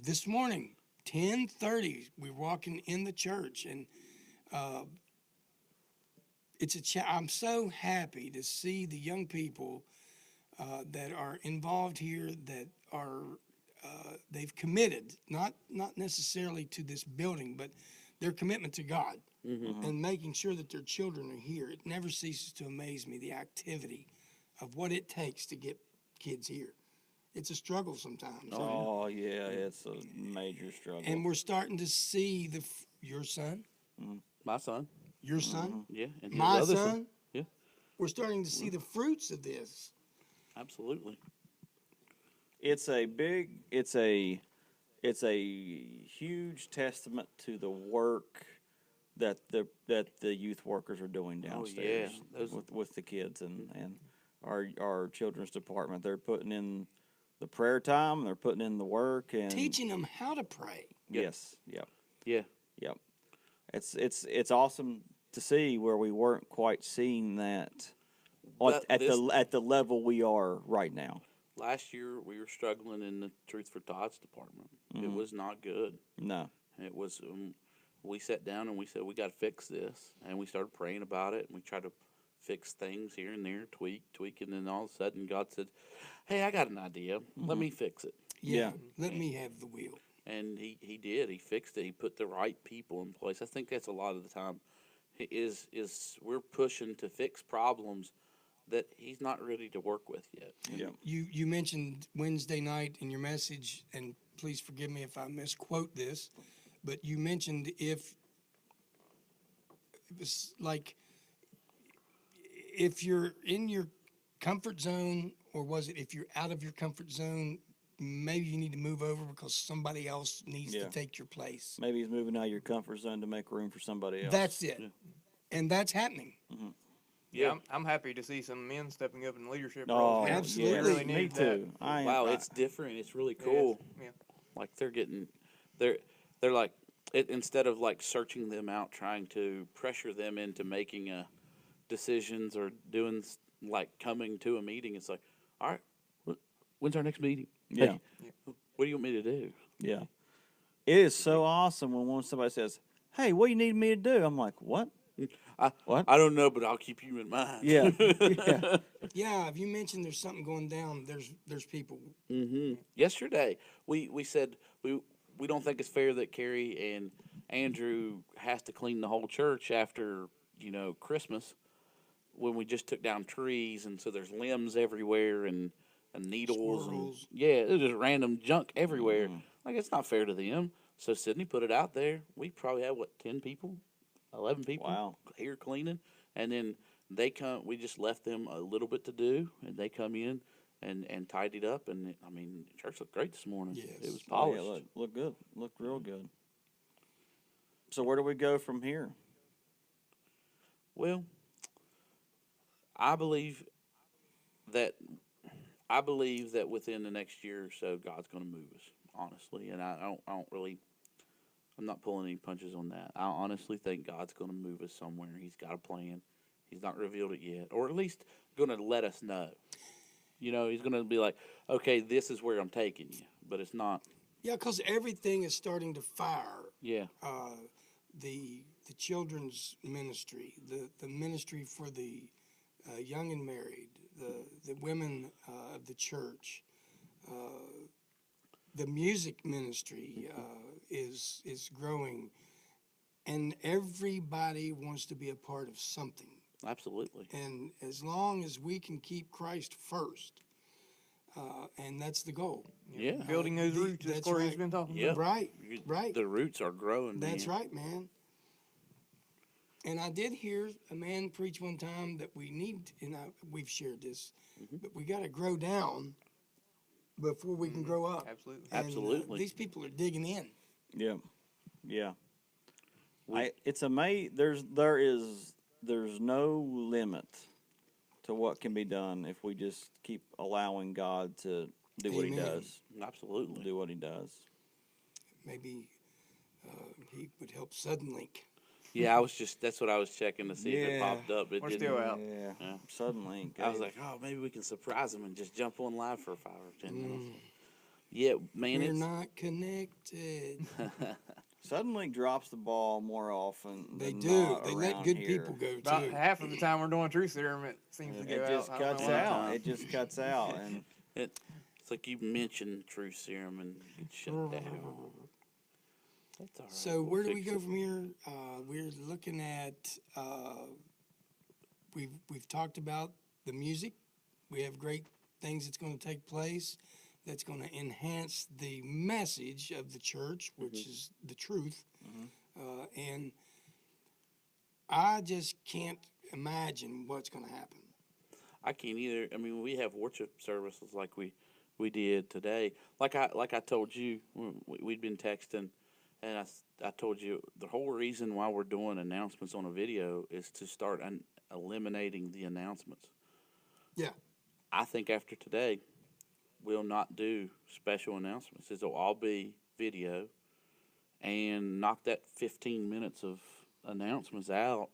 this morning, 10:30, we're walking in the church. And I'm so happy to see the young people that are involved here that are they've committed not necessarily to this building, but their commitment to God and making sure that their children are here. It never ceases to amaze me, the activity of what it takes to get kids here. It's a struggle sometimes. Oh, yeah, it's a major struggle. And we're starting to see your son, My son, your son, yeah, and his my other son. yeah, We're starting to see the fruits of this. absolutely. It's a huge testament to the work that the youth workers are doing downstairs with the kids and our children's department. They're putting in the prayer time, they're putting in the work and Teaching them how to pray. Yes, yep. Yeah, Yep. It's awesome to see where we weren't quite seeing that at the level we are right now. last year we were struggling in the Truth for Tots department. It was not good. No. It was. We sat down and we said we got to fix this, and we started praying about it, and we tried to fix things here and there, tweak, and then all of a sudden God said, "Hey, I got an idea. Let me fix it." Yeah. Let me have the wheel. And he did. He fixed it. He put the right people in place. I think that's a lot of the time is we're pushing to fix problems that he's not ready to work with yet. Yeah. You mentioned Wednesday night in your message, and please forgive me if I misquote this, but you mentioned if it was like if you're in your comfort zone, or was it if you're out of your comfort zone, maybe you need to move over because somebody else needs to take your place. Maybe he's moving out of your comfort zone to make room for somebody else. That's it. And that's happening. Yeah, I'm happy to see some men stepping up in leadership Oh, roles. yeah, absolutely. We really Me need too. I am, Wow, it's different. It's really cool. Yeah. Like they're like instead of like searching them out, trying to pressure them into making decisions or doing like coming to a meeting. It's like, all right, when's our next meeting? Yeah. Hey, what do you want me to do? Yeah. It is so awesome when somebody says, "Hey, what do you need me to do?" I'm like, "What?" What? I don't know, but I'll keep you in mind. Yeah. Yeah. Yeah, if you mentioned there's something going down, there's people. Yesterday, we said we don't think it's fair that Carrie and Andrew has to clean the whole church after Christmas, when we just took down trees, and so there's limbs everywhere and needles Squirrels. and there's just random junk everywhere. Like, it's not fair to them. So Sydney put it out there. We probably had 10 people, 11 people Wow. here cleaning, and then they come. We just left them a little bit to do, and they come in and tidied up. And I mean, church looked great this morning. Yes. It was Oh, polished. yeah, look good. Looked real good. So where do we go from here? Well, I believe that within the next year or so, God's going to move us, honestly. And I don't really, I'm not pulling any punches on that. I honestly think God's going to move us somewhere. He's got a plan. He's not revealed it yet, or at least going to let us know. He's going to be like, okay, this is where I'm taking you, but it's not. Yeah, because everything is starting to fire. Yeah. The children's ministry, the ministry for the young and married, the women of the church, the music ministry is growing, and everybody wants to be a part of something. Absolutely. And as long as we can keep Christ first, and that's the goal. Yeah. Building those roots, as that's Corey's right. been talking Yeah. about. Right. The roots are growing. That's man. right, man. And I did hear a man preach one time that we need, and we've shared this, but we got to grow down before we can grow up. Absolutely. And, Absolutely. these people are digging in. Yeah. Yeah. It's amazing. There's no limit to what can be done if we just keep allowing God to do what He Amen. does. Absolutely. Do what He does. Maybe he would help Suddenlink. Yeah, that's what I was checking to see if it Yeah. popped up. It We're didn't. still out. Yeah. Yeah. Suddenly. I was like, oh, maybe we can surprise them and just jump on live for 5 or 10 minutes. Yeah, man, We're it's not connected. Suddenly drops the ball more often. They than do. not They let around good here. people go About too. half of the time we're doing Truth Serum, it seems to go It just out. I don't cuts know why. out. It just cuts out. And it's like you mentioned True Serum and you get shut down. That's all right. So we'll where do we fix go it. from here? We're looking at we've talked about the music. We have great things that's going to take place that's going to enhance the message of the church, which is the truth. And I just can't imagine what's going to happen. I can't either. I mean, we have worship services like we did today. Like I told you, we'd been texting, and I told you the whole reason why we're doing announcements on a video is to start eliminating the announcements. Yeah. I think after today, we'll not do special announcements. It'll all be video, and knock that 15 minutes of announcements out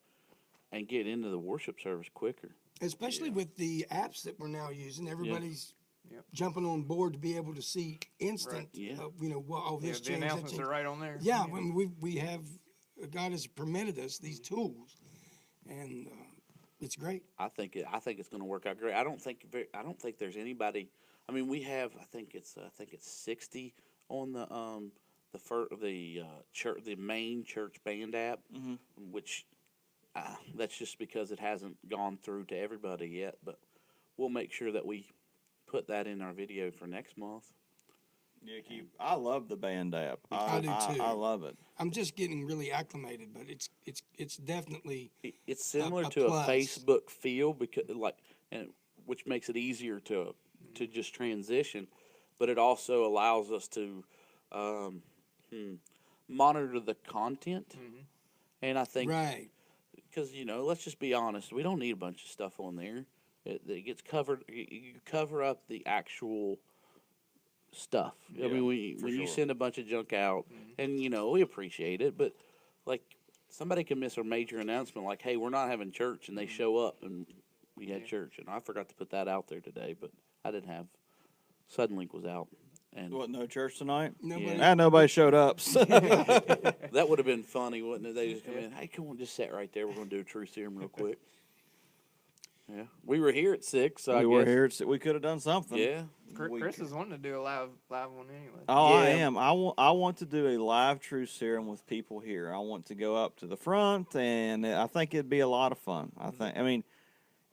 and get into the worship service quicker. Especially with the apps that we're now using, everybody's Yep. jumping on board to be able to see instant. Yeah. This Yeah, the changed, that announcements changed. are right on there. Yeah, when we have God has permitted us these tools, and It's great. I think it's going to work out great. I don't think there's anybody. I mean, we have. I think it's 60 on the church, the main church band app, which that's just because it hasn't gone through to everybody yet. But we'll make sure that we put that in our video for next month. Yeah, I love the band app. I do too. I love it. I'm just getting really acclimated, but it's definitely It's similar a to a plus. Facebook feel because which makes it easier to just transition, but it also allows us to monitor the content. And I think right. because let's just be honest, we don't need a bunch of stuff on there. It gets covered. You cover up the actual stuff. I mean, when you send a bunch of junk out, and we appreciate it, but like somebody can miss a major announcement, like, "Hey, we're not having church," and they show up and we had church, and I forgot to put that out there today, but I didn't have. Suddenlink was out, and What, no church tonight? Nobody. Nobody showed up. that would have been funny, wouldn't it? They just come in, "Hey, come on, just sit right there. We're going to do a True Serum real quick." Yeah, we were here at 6, so I we were guess, here. We could have done something. Yeah. Chris is wanting to do a live one anyway. Oh, I Yeah. am. I want to do a live True Serum with people here. I want to go up to the front, and I think it'd be a lot of fun. I mean,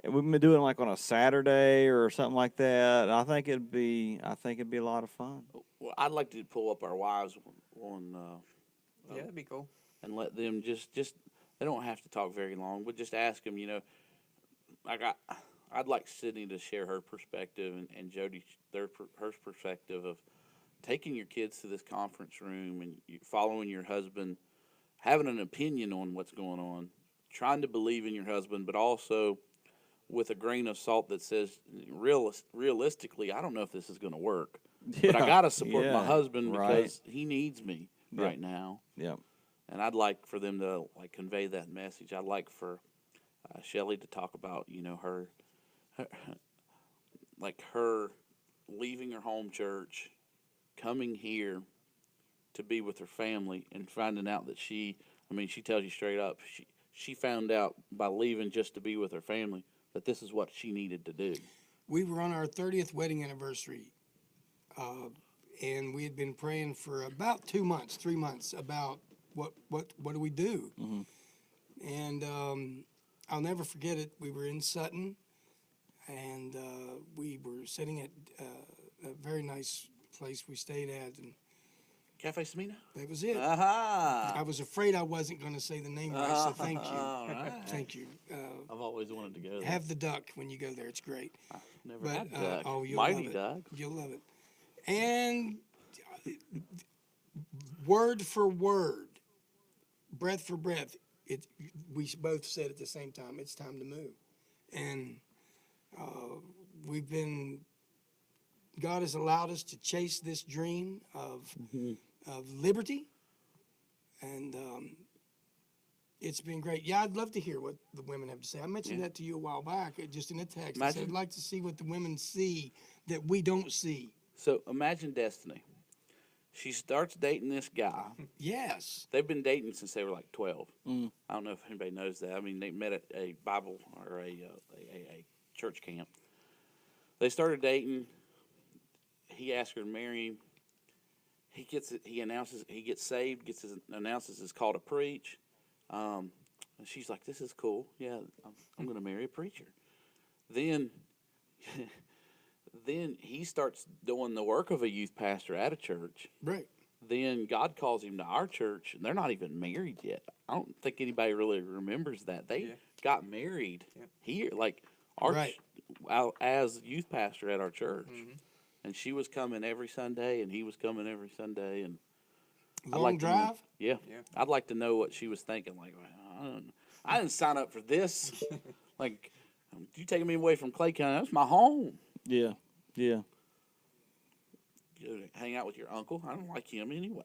we've been doing like on a Saturday or something like that. And I think it'd be a lot of fun. Well, I'd like to pull up our wives on Yeah, that'd be cool. and let them just they don't have to talk very long, but just ask them, I'd like Sydney to share her perspective and Jody her perspective of taking your kids to this conference room and following your husband, having an opinion on what's going on, trying to believe in your husband, but also with a grain of salt that says, realistically, I don't know if this is going to work, but I got to support my husband because he needs me right now. Yeah. And I'd like for them to convey that message. I'd like for Shelley to talk about, her leaving her home church, coming here to be with her family, and finding out that she tells you straight up, she found out by leaving just to be with her family that this is what she needed to do. We were on our 30th wedding anniversary, and we had been praying for about 3 months about what do we do. And I'll never forget it. We were in Sutton, and we were sitting at a very nice place we stayed at, and Cafe Semina? that was it. Aha! I was afraid I wasn't going to say the name right, so thank you. All right. Thank you. I've always wanted to go there. Have the duck when you go there. It's great. Never had But, duck. oh, you'll Mighty love it. duck. You'll love it. And word for word, breath for breath, we both said at the same time, it's time to move. And God has allowed us to chase this dream of liberty. And it's been great. Yeah, I'd love to hear what the women have to say. I mentioned that to you a while back, just in a text. I said, I'd like to see what the women see that we don't see. So imagine Destiny. She starts dating this guy. Yes. They've been dating since they were like 12. I don't know if anybody knows that. I mean, they met at a Bible or a church camp. They started dating. He asked her to marry him. He gets saved, announces his call to preach. And she's like, this is cool. Yeah, I'm going to marry a preacher. Then he starts doing the work of a youth pastor at a church. Right. Then God calls him to our church, and they're not even married yet. I don't think anybody really remembers that. They got married here, like as youth pastor at our church. And she was coming every Sunday, and he was coming every Sunday. And Long drive? Yeah. I'd like to know what she was thinking. Like, I didn't sign up for this. Like, you taking me away from Clay County? That's my home. Yeah. Yeah. You hang out with your uncle. I don't like him anyway.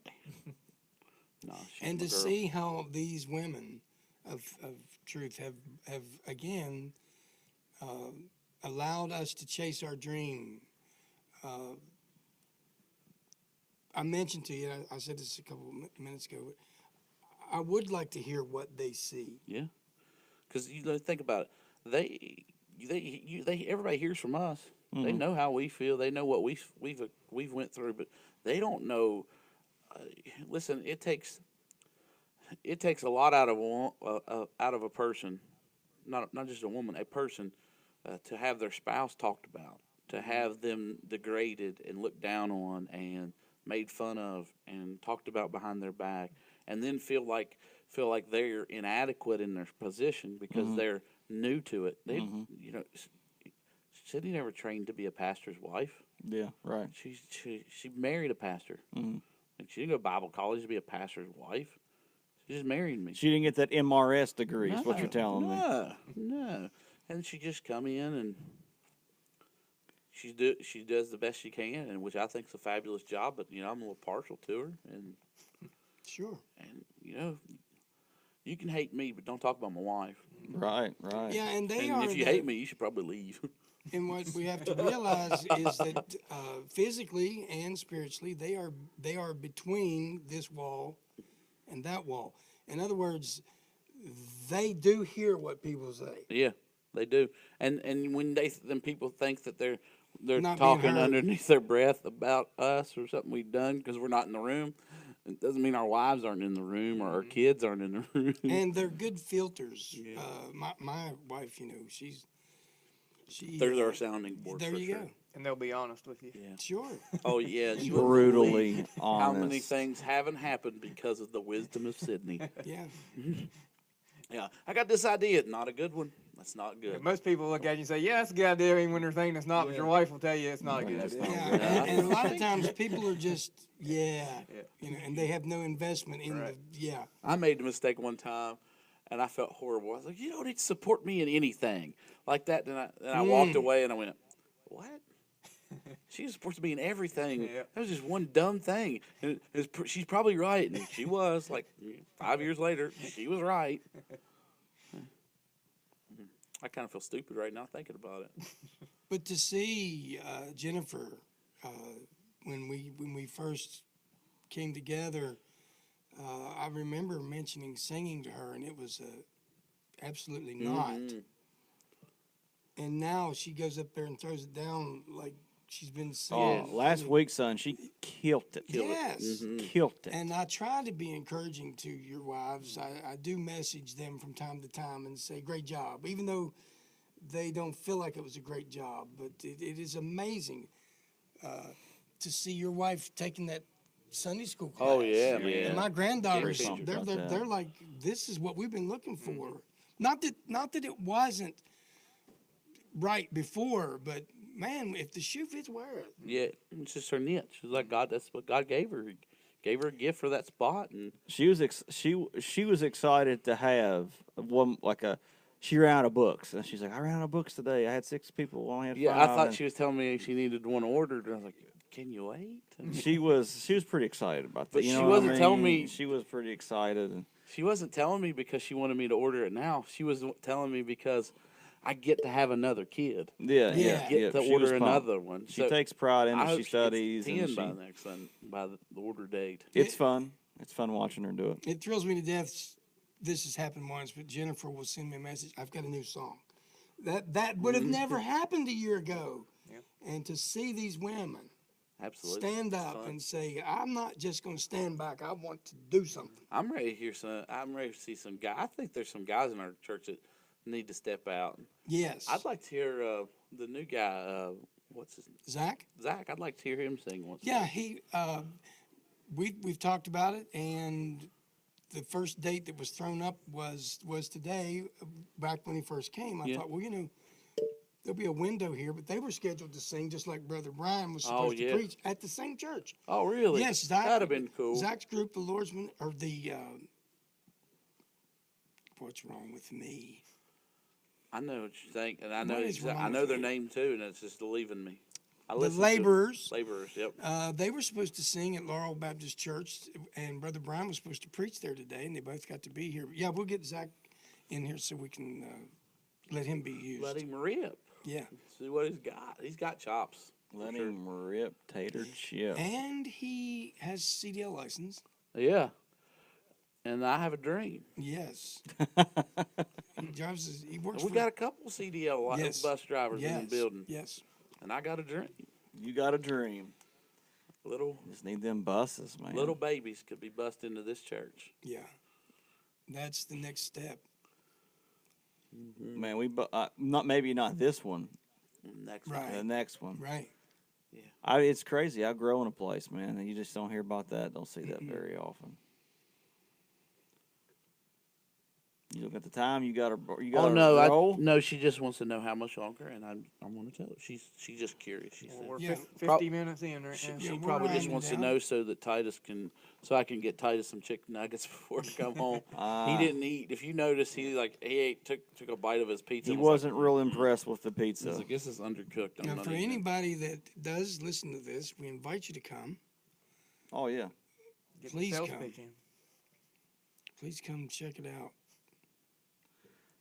No, And to see how these women of truth have again allowed us to chase our dream. I mentioned to you, I said this a couple of minutes ago, but I would like to hear what they see. Yeah. Because think about it. everybody hears from us. They know how we feel. They know what we've went through, but they don't know. Listen, it takes a lot out of a person, not just a woman, a person, to have their spouse talked about, to have them degraded and looked down on and made fun of and talked about behind their back, and then feel like they're inadequate in their position because they're new to it. They, Sydney never trained to be a pastor's wife. Yeah, right. She married a pastor. And she didn't go to Bible college to be a pastor's wife. She just married me. She didn't get that MRS degree, is what you're telling me. No. And she just come in and she does the best she can, and which I think is a fabulous job. But I'm a little partial to her, and Sure. And you can hate me, but don't talk about my wife. Right. Yeah, and If you hate me, you should probably leave. And what we have to realize is that physically and spiritually, they are between this wall and that wall. In other words, they do hear what people say. Yeah, they do. And when then people think that they're Not being talking heard. underneath their breath about us or something we've done because we're not in the room. It doesn't mean our wives aren't in the room or our kids aren't in the room. And they're good filters. Yeah. My wife, she. There's our sounding board. There for you sure. go. And they'll be honest with you. Yeah. Sure. Oh yeah, you wouldn't Brutally believe honest. how many things haven't happened because of the wisdom of Sydney. Yeah. Yeah, I got this idea. Not a good one. That's not good. Most people look at you and say, "Yeah, that's a good idea," even when they're thinking it's not. But your wife will tell you it's not a good idea. Yeah. And a lot of times people are just and they have no investment in I made the mistake one time, and I felt horrible. I was like, "You don't need to support me in anything like that." Then I walked away, and I went, "What? She was supposed to be in everything. Yeah. That was just one dumb thing." And she's probably right, and she was. Like 5 years later, she was right. I kind of feel stupid right now thinking about it. But to see Jennifer when we first came together, I remember mentioning singing to her, and it was absolutely not. And now she goes up there and throws it down like she's been singing. Oh, last week, son, she killed it. Yes. Killed it. And I try to be encouraging to your wives. I do message them from time to time and say, great job, even though they don't feel like it was a great job. But it is amazing to see your wife taking that Sunday school class. Oh, yeah, man. And my granddaughters, Very they're like, this is what we've been looking for. Not that it wasn't right before, but man, if the shoe fits, wear it. Yeah, it's just her niche. She's like, God, that's what God gave her. Gave her a gift for that spot, and She was excited to have one she ran out of books, and she's like, I ran out of books today. I had 6 people, only had 5. I thought she was telling me she needed one ordered, and I was like, can you wait? And She was pretty excited about that. But you she know what I wasn't telling mean? me- She was pretty excited. And she wasn't telling me because she wanted me to order it now. She was telling me because I get to have another kid. yeah. Get to she was order pumped. another one. She So takes pride in I it. hope She she studies. gets And 10 by the next by the order date. it's fun. It's fun watching her do it. It thrills me to death. This has happened once, but Jennifer will send me a message. I've got a new song. That would have never happened a year ago. Yeah. And to see these women Absolutely. stand It's up fun. and say, I'm not just going to stand back. I want to do something. I'm ready to hear some. I'm ready to see some guys. I think there's some guys in our church that need to step out. Yes. I'd like to hear the new guy. What's his name? Zach. I'd like to hear him sing once. Yeah, we've talked about it, and the first date that was thrown up was today. Back when he first came, I thought, well, there'll be a window here, but they were scheduled to sing just like Brother Brian was supposed to preach at the same church. Oh, really? Yes, Zach. That'd have been cool. Zach's group, the Lordsmen, or the what's wrong with me? I know what you think, and I What know is wrong I know with their you? name too, and it's just leaving me. I The listened to Laborers. Laborers. Yep. They were supposed to sing at Laurel Baptist Church, and Brother Brian was supposed to preach there today, and they both got to be here. Yeah, we'll get Zach in here so we can let him be used. Let him rip. Yeah. See what he's got. He's got chops. Let him rip tater chip. And he has CDL license. Yeah. and I have a dream. Yes. He works We for. got a couple CDL Yes. bus drivers in the building, Yes. and I got a dream. You got a dream. Little Just need them buses, man. little babies could be bussed into this church. Yeah. That's the next step. Man, not this one, Next Right. the next one. Right. It's crazy. I grow in a place, man, and you just don't hear about that. Don't see that very often. You look at the time. You got to Oh no, roll. no. She just wants to know how much longer, and I'm going to tell her. She's just curious. She said. We're Yeah. 50 minutes in right She, now. she we're probably just winding wants to down. know so that I can get Titus some chicken nuggets before I come home. He didn't eat. If you notice, he ate took a bite of his pizza. He and was wasn't real impressed with the Like, pizza. he's like, this is undercooked. I'm Now, not for eating it." anybody that does listen to this, we invite you to come. Oh yeah. Get the Please sales come. pitch in. Please come check it out.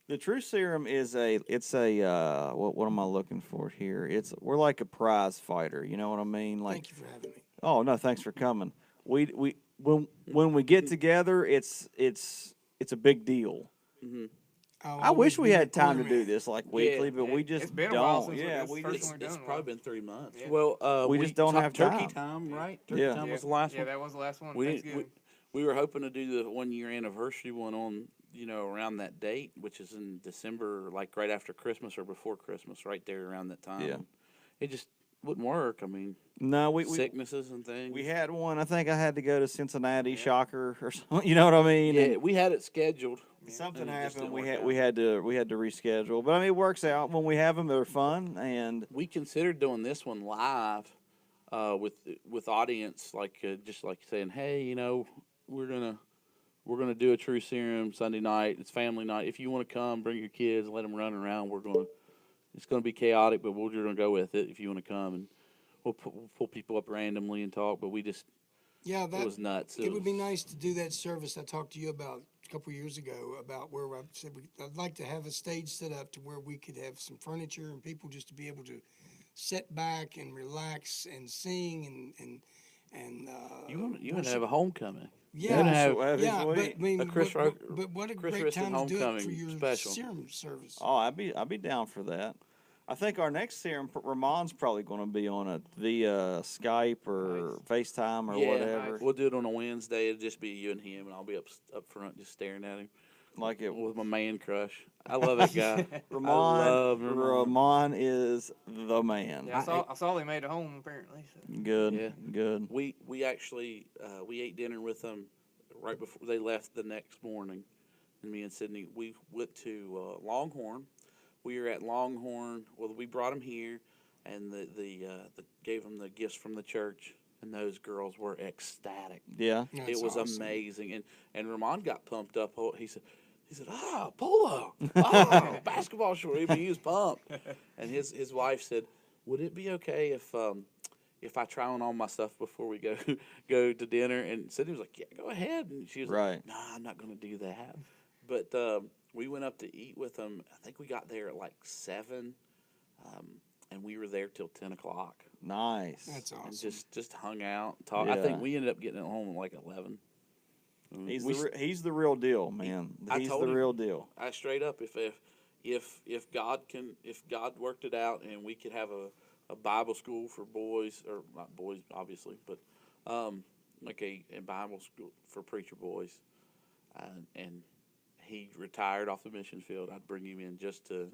The True Serum is what am I looking for here? We're like a prize fighter, you know what I mean? Like, Thank you for having me. oh no, thanks for coming. When we get together, it's a big deal. I wish we had time to do this like weekly, but we just It's been a while don't. since Yeah, this we first just one. It's done probably well. been 3 months. Yeah. Well, We just don't have Turkey time. time, right? Turkey Yeah. time was the last Yeah, one. that was the last one. We Thanksgiving. were hoping to do the 1 year anniversary one on around that date, which is in December, like right after Christmas or before Christmas, right there around that time. Yeah. It just wouldn't work. I mean, No, we sicknesses and things. we had one. I think I had to go to Cincinnati, shocker or something. You know what I mean? yeah, And we had it scheduled. something and it just happened. didn't We work had to reschedule. But I mean, it works out when we have them. They're fun, and We considered doing this one live, with audience, like just like saying, hey, we're gonna do a True Serum Sunday night. It's family night. If you want to come, bring your kids, let them run around. It's gonna be chaotic, but we're gonna go with it. If you want to come, and we'll pull people up randomly and talk. But Yeah, it was nuts. It would be nice to do that service I talked to you about a couple years ago about where I said I'd like to have a stage set up to where we could have some furniture and people just to be able to sit back and relax and sing and You want to worship. have a homecoming. Yeah, gonna have yeah, sweet. but I mean, a Chris but what a Chris great Riston time to do it for homecoming your special. serum service. oh, I'd be down for that. I think our next serum, Ramon's probably going to be on it via Skype or FaceTime or whatever. We'll do it on a Wednesday. It'll just be you and him, and I'll be up front just staring at him. Like it. With my man crush. I love that guy. Ramon is the man. Yeah, I saw they made a home apparently. So. Good. Yeah. Good. We actually we ate dinner with them right before they left the next morning, and me and Sydney we went to Longhorn. We were at Longhorn. Well, we brought them here, and the gave them the gifts from the church, and those girls were ecstatic. Yeah. That's It was awesome. amazing, and Ramon got pumped up. He said, polo, basketball short. I mean, he was pumped. And his wife said, would it be okay if I try on all my stuff before we go to dinner? And Sydney was like, yeah, go ahead. And she was Right. like, no, I'm not going to do that. But we went up to eat with them. I think we got there at like 7, and we were there till 10 o'clock. Nice. That's awesome. And just hung out, talk. I Yeah. think we ended up getting home at like 11. He's the real deal, man. I He's told the him. real deal. I straight up, if God worked it out and we could have a Bible school for boys, or not boys obviously, but like a Bible school for preacher boys, and he retired off the mission field, I'd bring him in just to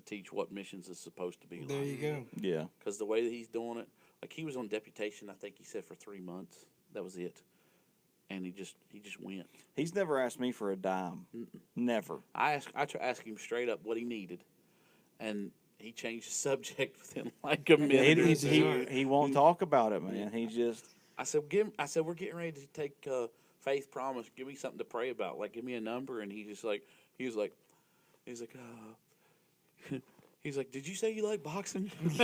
teach what missions is supposed to be There like. you go. Yeah. Because the way that he's doing it, like he was on deputation, I think he said for 3 months. That was it, and he just went. He's never asked me for a dime. Never. I asked him straight up what he needed, and he changed the subject within like a minute. or two. He won't talk about it, man. He just I said, we're getting ready to take Faith Promise. Give me something to pray about. Like, give me a number. And he was like, he's like, did you say you like boxing? And he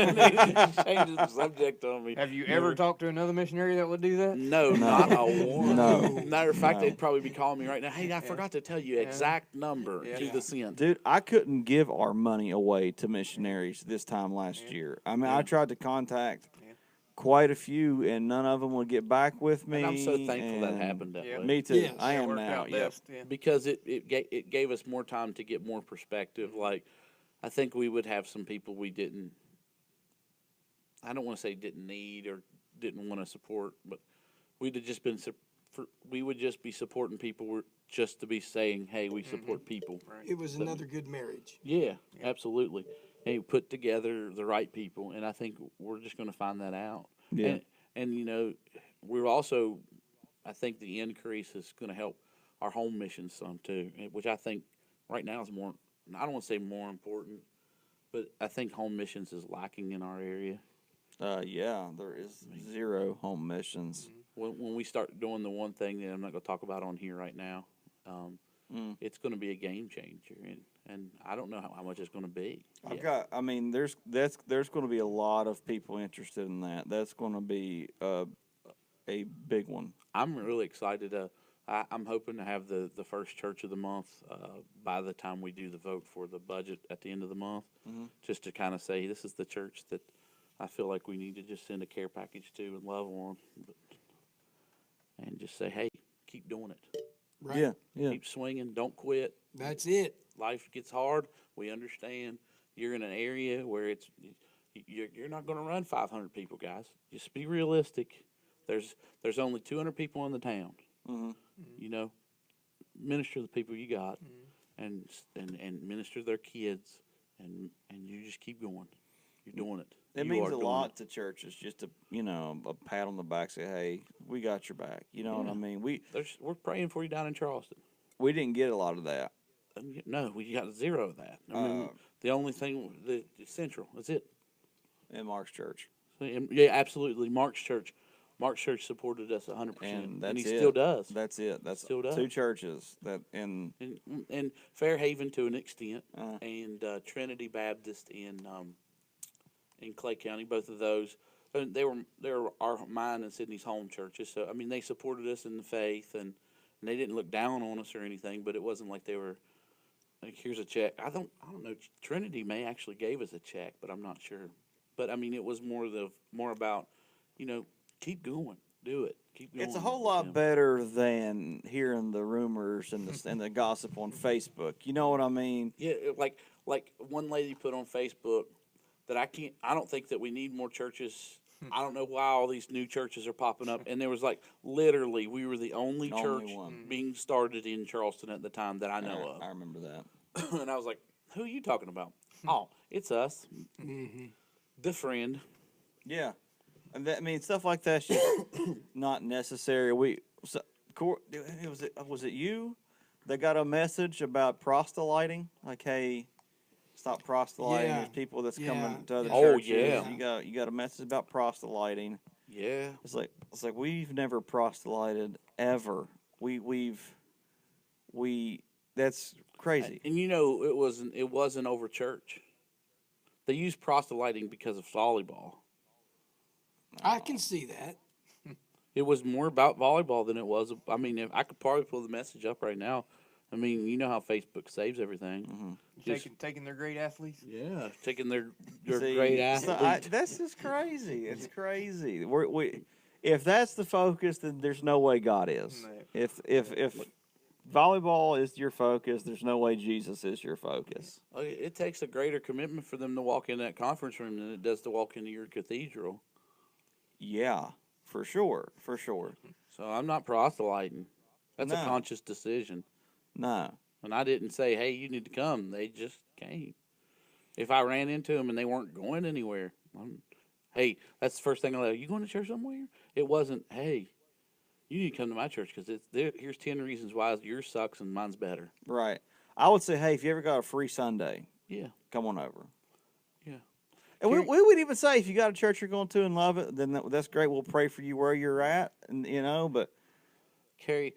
changed the subject on me. Have you ever talked to another missionary that would do that? No, not a one. No. Matter of fact, No. they'd probably be calling me right now. Hey, I forgot to tell you exact number to the cent. Dude, I couldn't give our money away to missionaries this time last year. I mean, I tried to contact quite a few, and none of them will get back with me. And I'm so thankful that and happened that Yeah. way. Me too. Yes. I am worked now. out Yep. best, yeah. Because it gave us more time to get more perspective. Like, I think we would have some people we didn't. I don't want to say didn't need or didn't want to support, but we'd have just been. We would just be supporting people just to be saying, "Hey, we support people." It was another good marriage. Yeah, absolutely. And you put together the right people, and I think we're just going to find that out. Yeah. And you know, we're also, I think the increase is going to help our home missions some too, which I think right now is more. I don't want to say more important, but I think home missions is lacking in our area. Yeah, there is 0 home missions. When we start doing the one thing that I'm not going to talk about on here right now, it's going to be a game changer, and I don't know how much it's going to be. I mean, there's going to be a lot of people interested in that. That's going to be a big one. I'm really excited. I'm hoping to have the first church of the month by the time we do the vote for the budget at the end of the month, just to kind of say this is the church that I feel like we need to just send a care package to and love on, and just say, hey, keep doing it. Right. Yeah. Keep swinging. Don't quit. That's it. Life gets hard. We understand. You're in an area where you're not going to run 500 people, guys. Just be realistic. There's only 200 people in the town. You know, minister to the people you got, and minister to their kids, and you just keep going. You're doing it. It You means are a doing lot it. to churches just to, a pat on the back, say, hey, we got your back. You know what I mean? We're praying for you down in Charleston. We didn't get a lot of that. No, we got 0 of that. I mean, the only thing, the Central, that's it. In Mark's church. Yeah, absolutely. Mark's church supported us 100%, And he still does. That's it. That's Still does. 2 churches and Fairhaven to an extent, and Trinity Baptist in Clay County. Both of those, they were mine and Sydney's home churches. So I mean, they supported us in the faith, and they didn't look down on us or anything. But it wasn't like they were like, here's a check. I don't know. Trinity may actually gave us a check, but I'm not sure. But I mean, it was more about, keep going, do it, keep going. it's a whole lot better than hearing the rumors and the gossip on Facebook. You know what I mean? Yeah, like one lady put on Facebook that I don't think that we need more churches. I don't know why all these new churches are popping up. And there was literally, we were the only church one. being started in Charleston at the time that I know I remember that. of. And I was like, who are you talking about? Oh, it's us. The friend. Yeah. And stuff like that's just not necessary. Was it you that got a message about proselyting? Like, hey, stop proselyting. Yeah. There's people that's Yeah. coming to other Yeah. Oh, churches. yeah. You got a message about proselyting. Yeah. It's like we've never proselyted ever. That's crazy. And it wasn't over church. They used proselyting because of volleyball. I can see that. It was more about volleyball than it was. I mean, if I could probably pull the message up right now. I mean, you know how Facebook saves everything. Taking their great athletes. Yeah, taking their See, great so athlete. that's just crazy. It's crazy. If that's the focus, then there's no way God is. No. If volleyball is your focus, there's no way Jesus is your focus. It takes a greater commitment for them to walk in that conference room than it does to walk into your cathedral. Yeah, for sure. So I'm not proselyting. That's a No. conscious decision. No. And I didn't say, hey, you need to come. They just came. If I ran into them and they weren't going anywhere, hey, that's the first thing I like. You going to church somewhere? It wasn't, hey, you need to come to my church because here's 10 reasons why yours sucks and mine's better. Right. I would say, hey, if you ever got a free Sunday, Yeah. come on over. Yeah. And we would even say, if you got a church you're going to and love it, then that's great. We'll pray for you where you're at, and but Carrie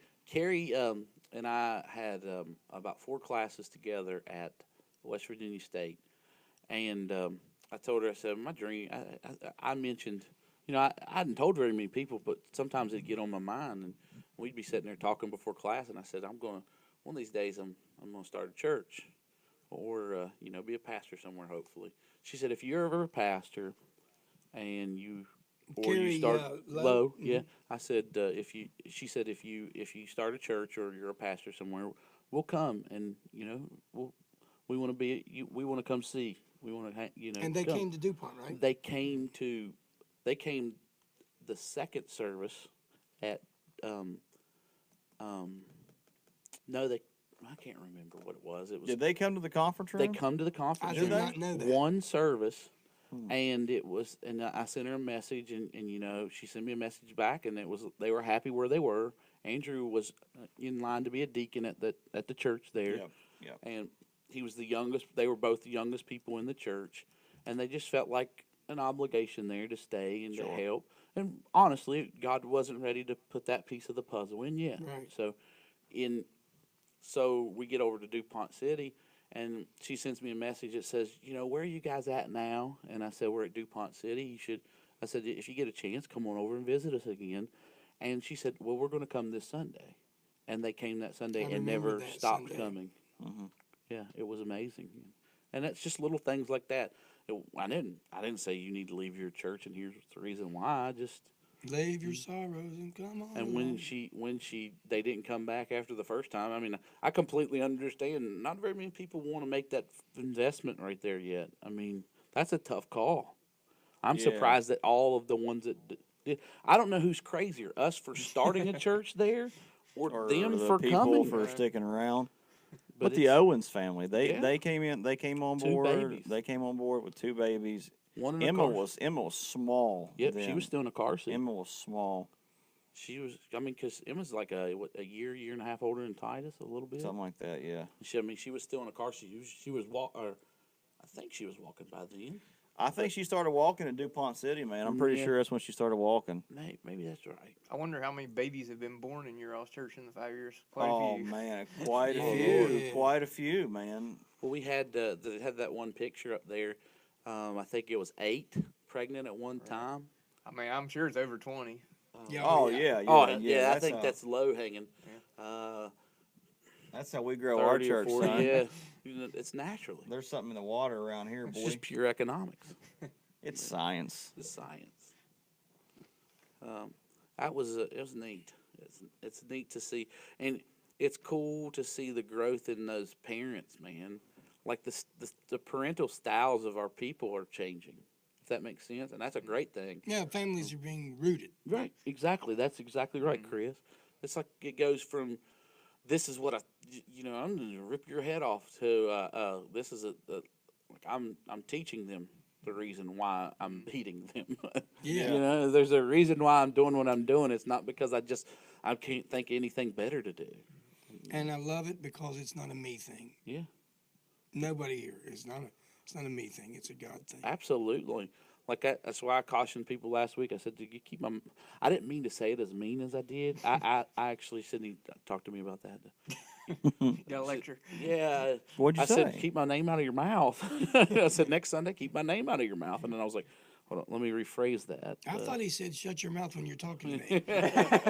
and I had about 4 classes together at West Virginia State, and I told her, I said, my dream. I mentioned, I hadn't told very many people, but sometimes it'd get on my mind, and we'd be sitting there talking before class, and I said, one of these days, I'm gonna start a church, or be a pastor somewhere, hopefully. She said, if you're ever a pastor, and you or you Carry, start low. Yeah, I said she said if you start a church or you're a pastor somewhere, we'll come and we want to we want to come see. We want to And they come. came to DuPont, right? They came the second service at no, I can't remember what it was. It was Did they come to the conference room? they come to the conference I room. did not know that. One service, and I sent her a message, and she sent me a message back, and they were happy where they were. Andrew was in line to be a deacon at the church there, Yep. and he was the youngest. They were both the youngest people in the church, and they just felt like an obligation there to stay and to help. And honestly, God wasn't ready to put that piece of the puzzle in yet. Right. So we get over to DuPont City, and she sends me a message that says, where are you guys at now? And I said, we're at DuPont City. I said, if you get a chance, come on over and visit us again. And she said, well, we're going to come this Sunday. And they came that Sunday I and remember never that stopped Sunday. coming. Yeah, it was amazing. And that's just little things like that. I didn't say you need to leave your church, and here's the reason why. I just Leave your sorrows and come on. and when they didn't come back after the first time. I mean, I completely understand. Not very many people want to make that investment right there yet. I mean, that's a tough call. I'm surprised that all of the ones that did. I don't know who's crazier, us for starting a church there, or them the for people coming. for sticking around. But But the it's- Owens family, they Yeah. came on Two board. babies. They came on board with 2 babies. One in a Emma car. was small. Yep, she then. was still in a car seat. Emma was small, She was. I mean, because Emma's like a year and a half older than Titus, a little bit. something like that. Yeah. She was still in a car seat. She was I think she was walking by then. I think she started walking in DuPont City, man. I'm pretty sure that's when she started walking. Maybe that's right. I wonder how many babies have been born in your all's church in the 5 years. Quite Oh a few. man, quite a Yeah. few, Yeah. quite a few, man. Well, we had they had that one picture up there. I think it was 8 pregnant at one time. I mean, I'm sure it's over 20. Oh yeah, yeah, Oh yeah. I think that's low hanging. That's how we grow our 30 or church, 40, son. yeah. It's naturally. There's something in the water around here, It's boy. just pure economics. It's science. It's science. It was neat. It's neat to see, and it's cool to see the growth in those parents, man. Like the parental styles of our people are changing. If that makes sense, and that's a great thing. Yeah, families are being rooted. Right. Exactly. That's exactly right, Chris. It's like it goes from this is what I'm going to rip your head off to this is like I'm teaching them the reason why I'm beating them. Yeah. There's a reason why I'm doing what I'm doing. It's not because I can't think of anything better to do. And I love it because it's not a me thing. Yeah. Nobody here. It's not a me thing. It's a God thing. Absolutely. Like that's why I cautioned people last week. I said, "Do you keep my?" I didn't mean to say it as mean as I did. I actually Sydney talked to me about that. Got a lecture. Yeah. What'd you I say? said, "Keep my name out of your mouth." I said, "Next Sunday, keep my name out of your mouth." And then I was like, "Hold on, let me rephrase that." I thought he said, "Shut your mouth when you're talking to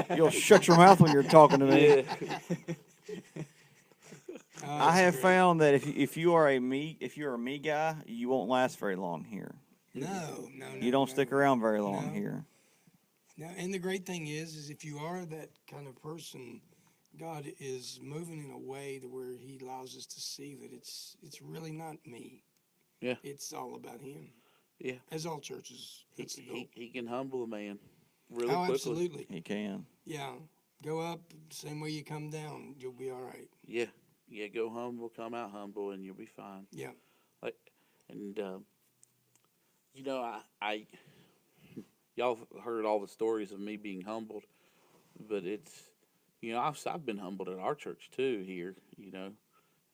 me." You'll shut your mouth when you're talking to me. Yeah. I have found that if you're a me guy, you won't last very long here. No. You don't no. stick around very long No. here. Now, and the great thing is if you are that kind of person, God is moving in a way to where He allows us to see that it's really not me. Yeah. It's all about Him. Yeah. As all churches, that's the goal. He can humble a man really Oh, quickly. absolutely. He can. Yeah. Go up, same way you come down, you'll be all right. Yeah. Yeah, go humble, come out humble, and you'll be fine. Yeah. Like, and I y'all have heard all the stories of me being humbled, but it's I've been humbled at our church too here,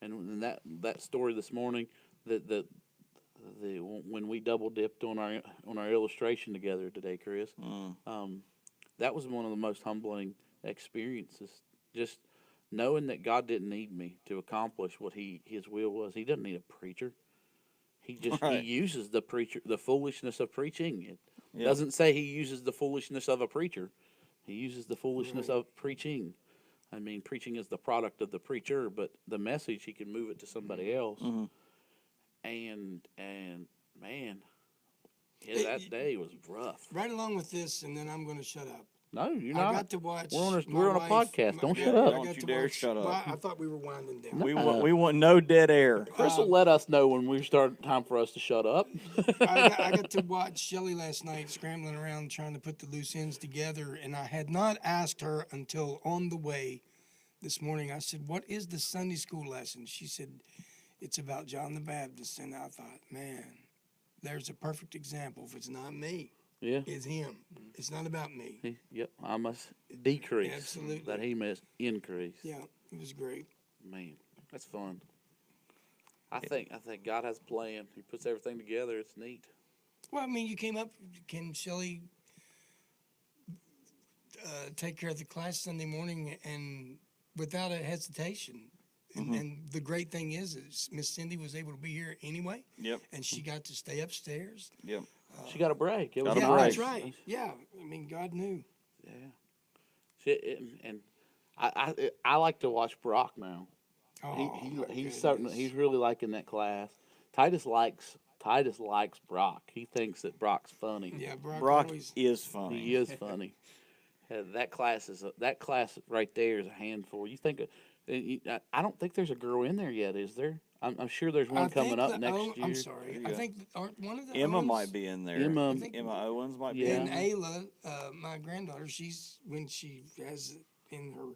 and that story this morning that when we double dipped on our illustration together today, Chris, that was one of the most humbling experiences. Just knowing that God didn't need me to accomplish what His will was. He doesn't need a preacher. He uses the preacher, the foolishness of preaching. It doesn't say He uses the foolishness of a preacher. He uses the foolishness of preaching. I mean, preaching is the product of the preacher, but the message, He can move it to somebody else. And man, Yeah, that day was rough. Right along with this, and then I'm going to shut up. No, you're I not. got to watch. We're on a wife- podcast. Don't I shut got- up. I got Don't to you dare watch- shut up. well, I thought we were winding down. We want no dead air. Chris will let us know when we start. Time for us to shut up. I got to watch Shelly last night scrambling around trying to put the loose ends together, and I had not asked her until on the way this morning. I said, "What is the Sunday school lesson?" She said, "It's about John the Baptist." And I thought, man, there's a perfect example. If it's not me, Yeah. it's him. It's not about me. Yep. I must decrease. Absolutely. That he must increase. Yeah, it was great. Man, that's fun. I think God has a plan. He puts everything together. It's neat. Well, I mean, you came up. Can Shelly take care of the class Sunday morning and without a hesitation? And the great thing is Miss Cindy was able to be here anyway. Yep. And she got to stay upstairs. Yep. She got a break. It was Got a Yeah, break. that's right. Yeah, I mean, God knew. Yeah. And I like to watch Brock now. Oh, He's starting. He's really liking that class. Titus likes Brock. He thinks that Brock's funny. Yeah, Brock always. is funny. He is funny. That class right there is a handful. You think? I don't think there's a girl in there yet, is there? I'm sure there's one coming up next year. I'm sorry. I think aren't one of the Emma Owens- might be in there. Emma- I think Emma Owens might be Yeah. in And there. Ayla, my granddaughter, when she has it in her.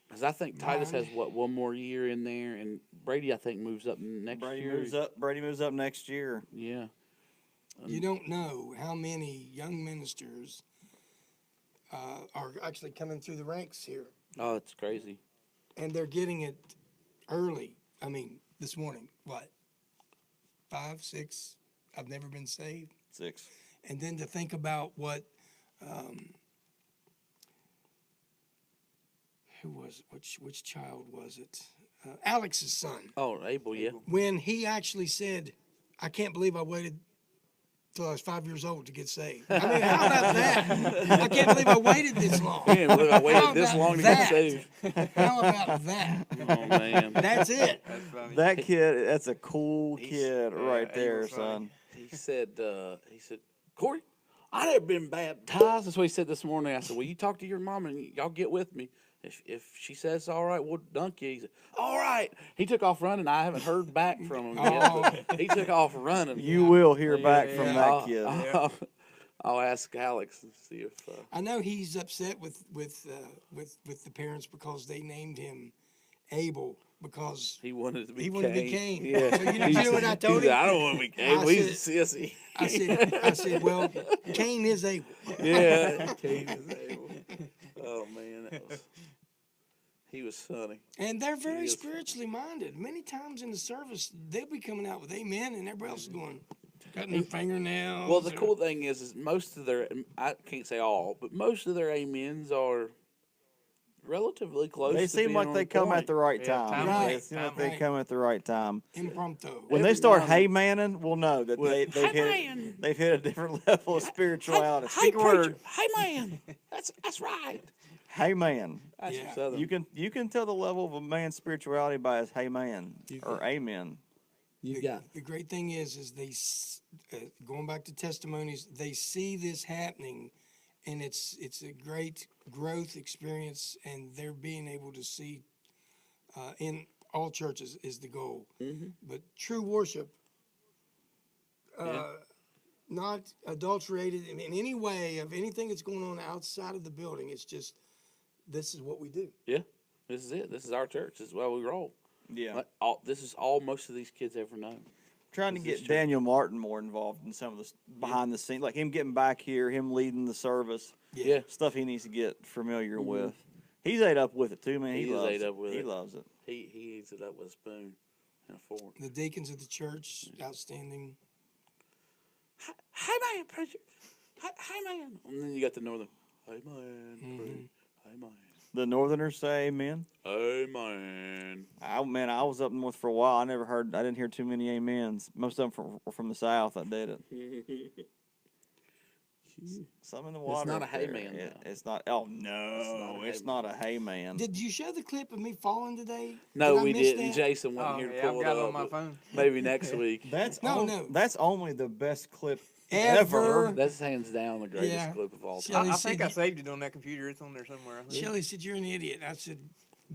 Because I think Titus has one more year in there, and Brady I think moves up next Brady year. moves up. Brady moves up next year. Yeah. You don't know how many young ministers are actually coming through the ranks here, Oh, it's crazy. and they're getting it early. I mean, this morning, what? 5, 6? I've never been saved. 6. And then to think about what, who was it? Which child was it? Alex's son. Oh, Abel, yeah. When he actually said, "I can't believe I waited till I was 5 years old to get saved." I mean, how about that? I can't believe I waited this long. Yeah, look, I How waited this about long to that? get saved. How about that? Oh man. That's it. That's funny. That kid, that's a cool He's- kid right yeah, there, Abel's funny. son. He said, Corey, I never been baptized. That's what he said this morning. I said, well, you talk to your mom and y'all get with me. If she says all right, we'll dunk you. He said, all right. He took off running. I haven't heard back from him yet. But he took off running. You will hear back from yeah. that kid. I'll ask Alex and see if. I know he's upset with the parents because they named him Abel because He wanted to be he wanted to be Cain. Yeah. So you know what I told He said, him? I don't want to be Cain. I He's a said- sissy. I said, well, Cain is Abel. Yeah. Cain is Abel. Oh, man. He was funny. And they're very is. spiritually minded. Many times in the service, they'll be coming out with amen, and everybody else is going, cutting their fingernails. Well, the or- cool thing is most of their, I can't say all, but most of their amens are relatively close. They to seem being like on they come point. at the right Yeah, time. timely. They seem like they Right. come at the right time. impromptu. When Every they start now and- hey manning, we'll know that Well, they've hey, hit man. they've hit a different level of spirituality. Hey, a word. preacher. Hey, man. That's right. Hey man, That's Yeah. Southern. you can tell the level of a man's spirituality by his hey man or amen. You got. The great thing is they, going back to testimonies, they see this happening, and it's a great growth experience, and they're being able to see in all churches is the goal. But true worship, not adulterated in any way of anything that's going on outside of the building. It's just, this is what we do. Yeah. This is it. This is our church. This is where we roll. Yeah, Like, this is all most of these kids ever know. trying to this is get true. Daniel Martin more involved in some of the behind the scenes, like him getting back here, him leading the service, Yeah. stuff he needs to get familiar with. He's ate up with it too, man. He is loves ate it. up with he it. loves it. He eats it up with a spoon and a fork. The deacons of the church, outstanding. Hey, man, preacher. Hey, man. And then you got the northern. Hey, man. Hey, man. The Northerners say amen. Hey, man. I was up north for a while. I didn't hear too many amens. Most of them were from the south. I did it. Some in the It's water. not a up there. hayman, though. It's not. Oh no, it's not a hayman. Did you show the clip of me falling today? No, Did I we miss didn't. that? Jason went Oh, here to yeah, I've pull it got it up. on my but phone. Maybe next week. That's No. That's only the best clip Ever. ever. That's hands down the greatest Yeah. clip of all time. Shelley I said think I you- saved it on that computer. It's on there somewhere. I think. Shelley said, "You're an idiot." I said,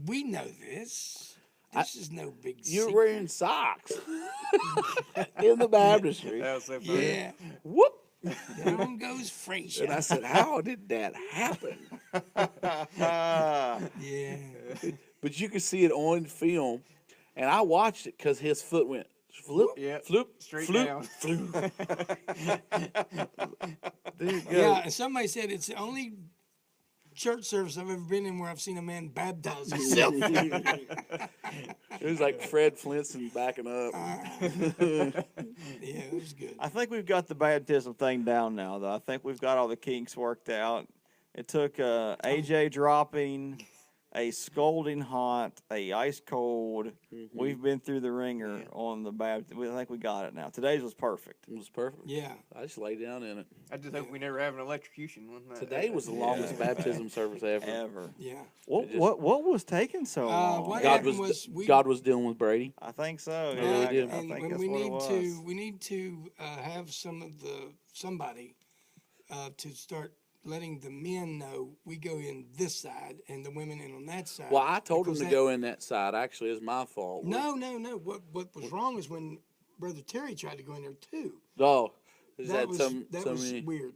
"We know this. This is no big You're secret." wearing socks in the baptistry. That was so funny. Yeah. Whoop! Down goes Frazier. And I said, "How did that happen?" Yeah. But you could see it on film, and I watched it because his foot went flip, Yeah, flip, straight flip, down. flip. There you go. Yeah, and somebody said it's the only church service I've ever been in where I've seen a man baptize himself. It was like Fred Flintstone backing up. Yeah, it was good. I think we've got the baptism thing down now, though. I think we've got all the kinks worked out. It took AJ dropping, a scalding hot, a ice cold. We've been through the ringer on the baptism. I think we got it now. Today's was perfect. It was perfect. Yeah. I just lay down in it. I just hope we never have an electrocution one. Today was the longest baptism service ever. Ever. Yeah. What was taking so long? what God happened was we- God was dealing with Brady. I think so. Yeah, Yeah, we did. I And think when that's we what it need was. we need to have somebody to start letting the men know we go in this side and the women in on that side. Well, I told him because to that- go in that side. Actually, it's my fault. No. What was wrong is when Brother Terry tried to go in there too. Oh, is That that was some was weird.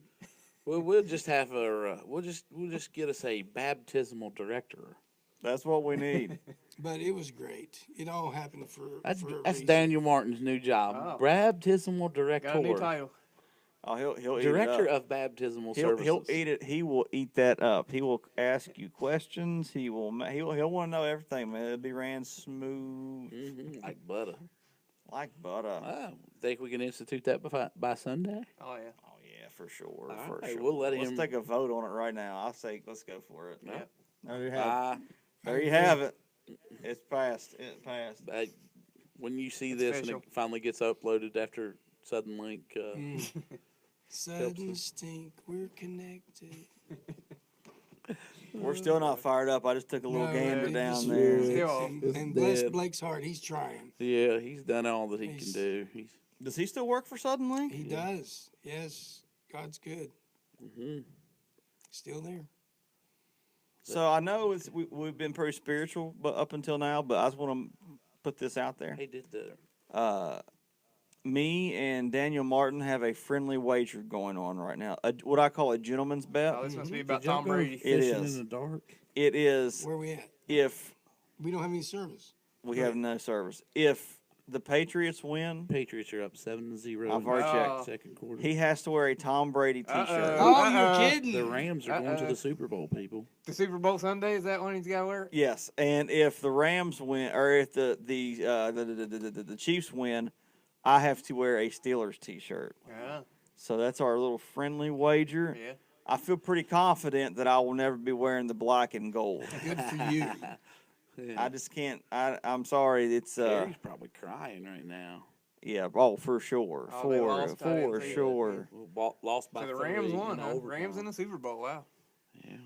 We'll just have a we'll just get us a baptismal director. That's what we need. But it was great. It all happened for That's a reason. Daniel Martin's new job, Oh. baptismal director. Got a new title. Oh, he'll eat Director it up. of baptismal He'll services. eat it. He will eat that up. He will ask you questions. He'll want to know everything, man. It'll be ran smooth Like butter. like butter. Think we can institute that by Sunday? Oh yeah. Oh yeah, for sure. All For right, sure. we'll let Let's him- take a vote on it right now. I'll say let's go for it. Yeah. There you have it. Uh, There you have it. It's passed. It passed. when you see It's this and official. it finally gets uploaded after Sudden Link, Sudden stink, we're connected. We're still not fired up. I just took a little No, gander it down just there. was- Still. And bless dead. Blake's heart, he's trying. yeah, he's done all that he can He's- do. He's Does he still work for Sudden Link? He does. Yes, God's good. Still there. So I know we've been pretty spiritual, but up until now. But I just want to put this out there. he did the Me and Daniel Martin have a friendly wager going on right now. What I call a gentleman's bet. Oh, this must be about Tom Brady. It fishing is. in the dark. It is Where we at? if We don't have any service. we have no service. If the Patriots win, Patriots are up 7-0. I've already checked. Second quarter. he has to wear a Tom Brady T-shirt. Oh, you're kidding. The Rams are going to Uh-uh. the Super Bowl, people. The Super Bowl Sunday, is that one he's got to wear? Yes, and if the Rams win, or if the Chiefs win, I have to wear a Steelers T-shirt. Yeah. So that's our little friendly wager. Yeah. I feel pretty confident that I will never be wearing the black and gold. Good for you. I just can't. I'm sorry. It's Gary's probably crying right now. yeah. Oh, for sure. Oh, they lost. I didn't For see that. sure. Lost by So the 3 Rams won, in huh? overtime. Rams in the Super Bowl. Wow.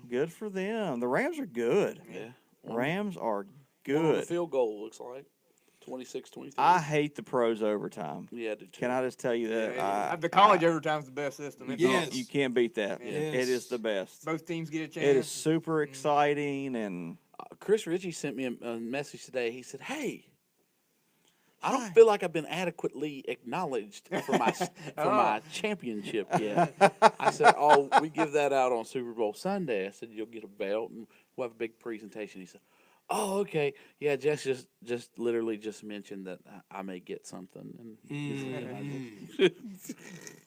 Good for them. The Rams are good. Yeah. Rams are Won on the good. field goal, looks like. 26-23. I hate the pros overtime. Yeah, I do too. Can I just tell you that? The college overtime's the best system. It's Yes. You can't beat that. Yes. It is the best. Both teams get a chance. It is super exciting and Chris Ritchie sent me a message today. He said, "Hey, I don't feel like I've been adequately acknowledged for my championship yet." I said, "Oh, we give that out on Super Bowl Sunday." I said, "You'll get a belt and we'll have a big presentation." He said, "Oh, okay. Yeah, Jess just literally just mentioned that I may get something." And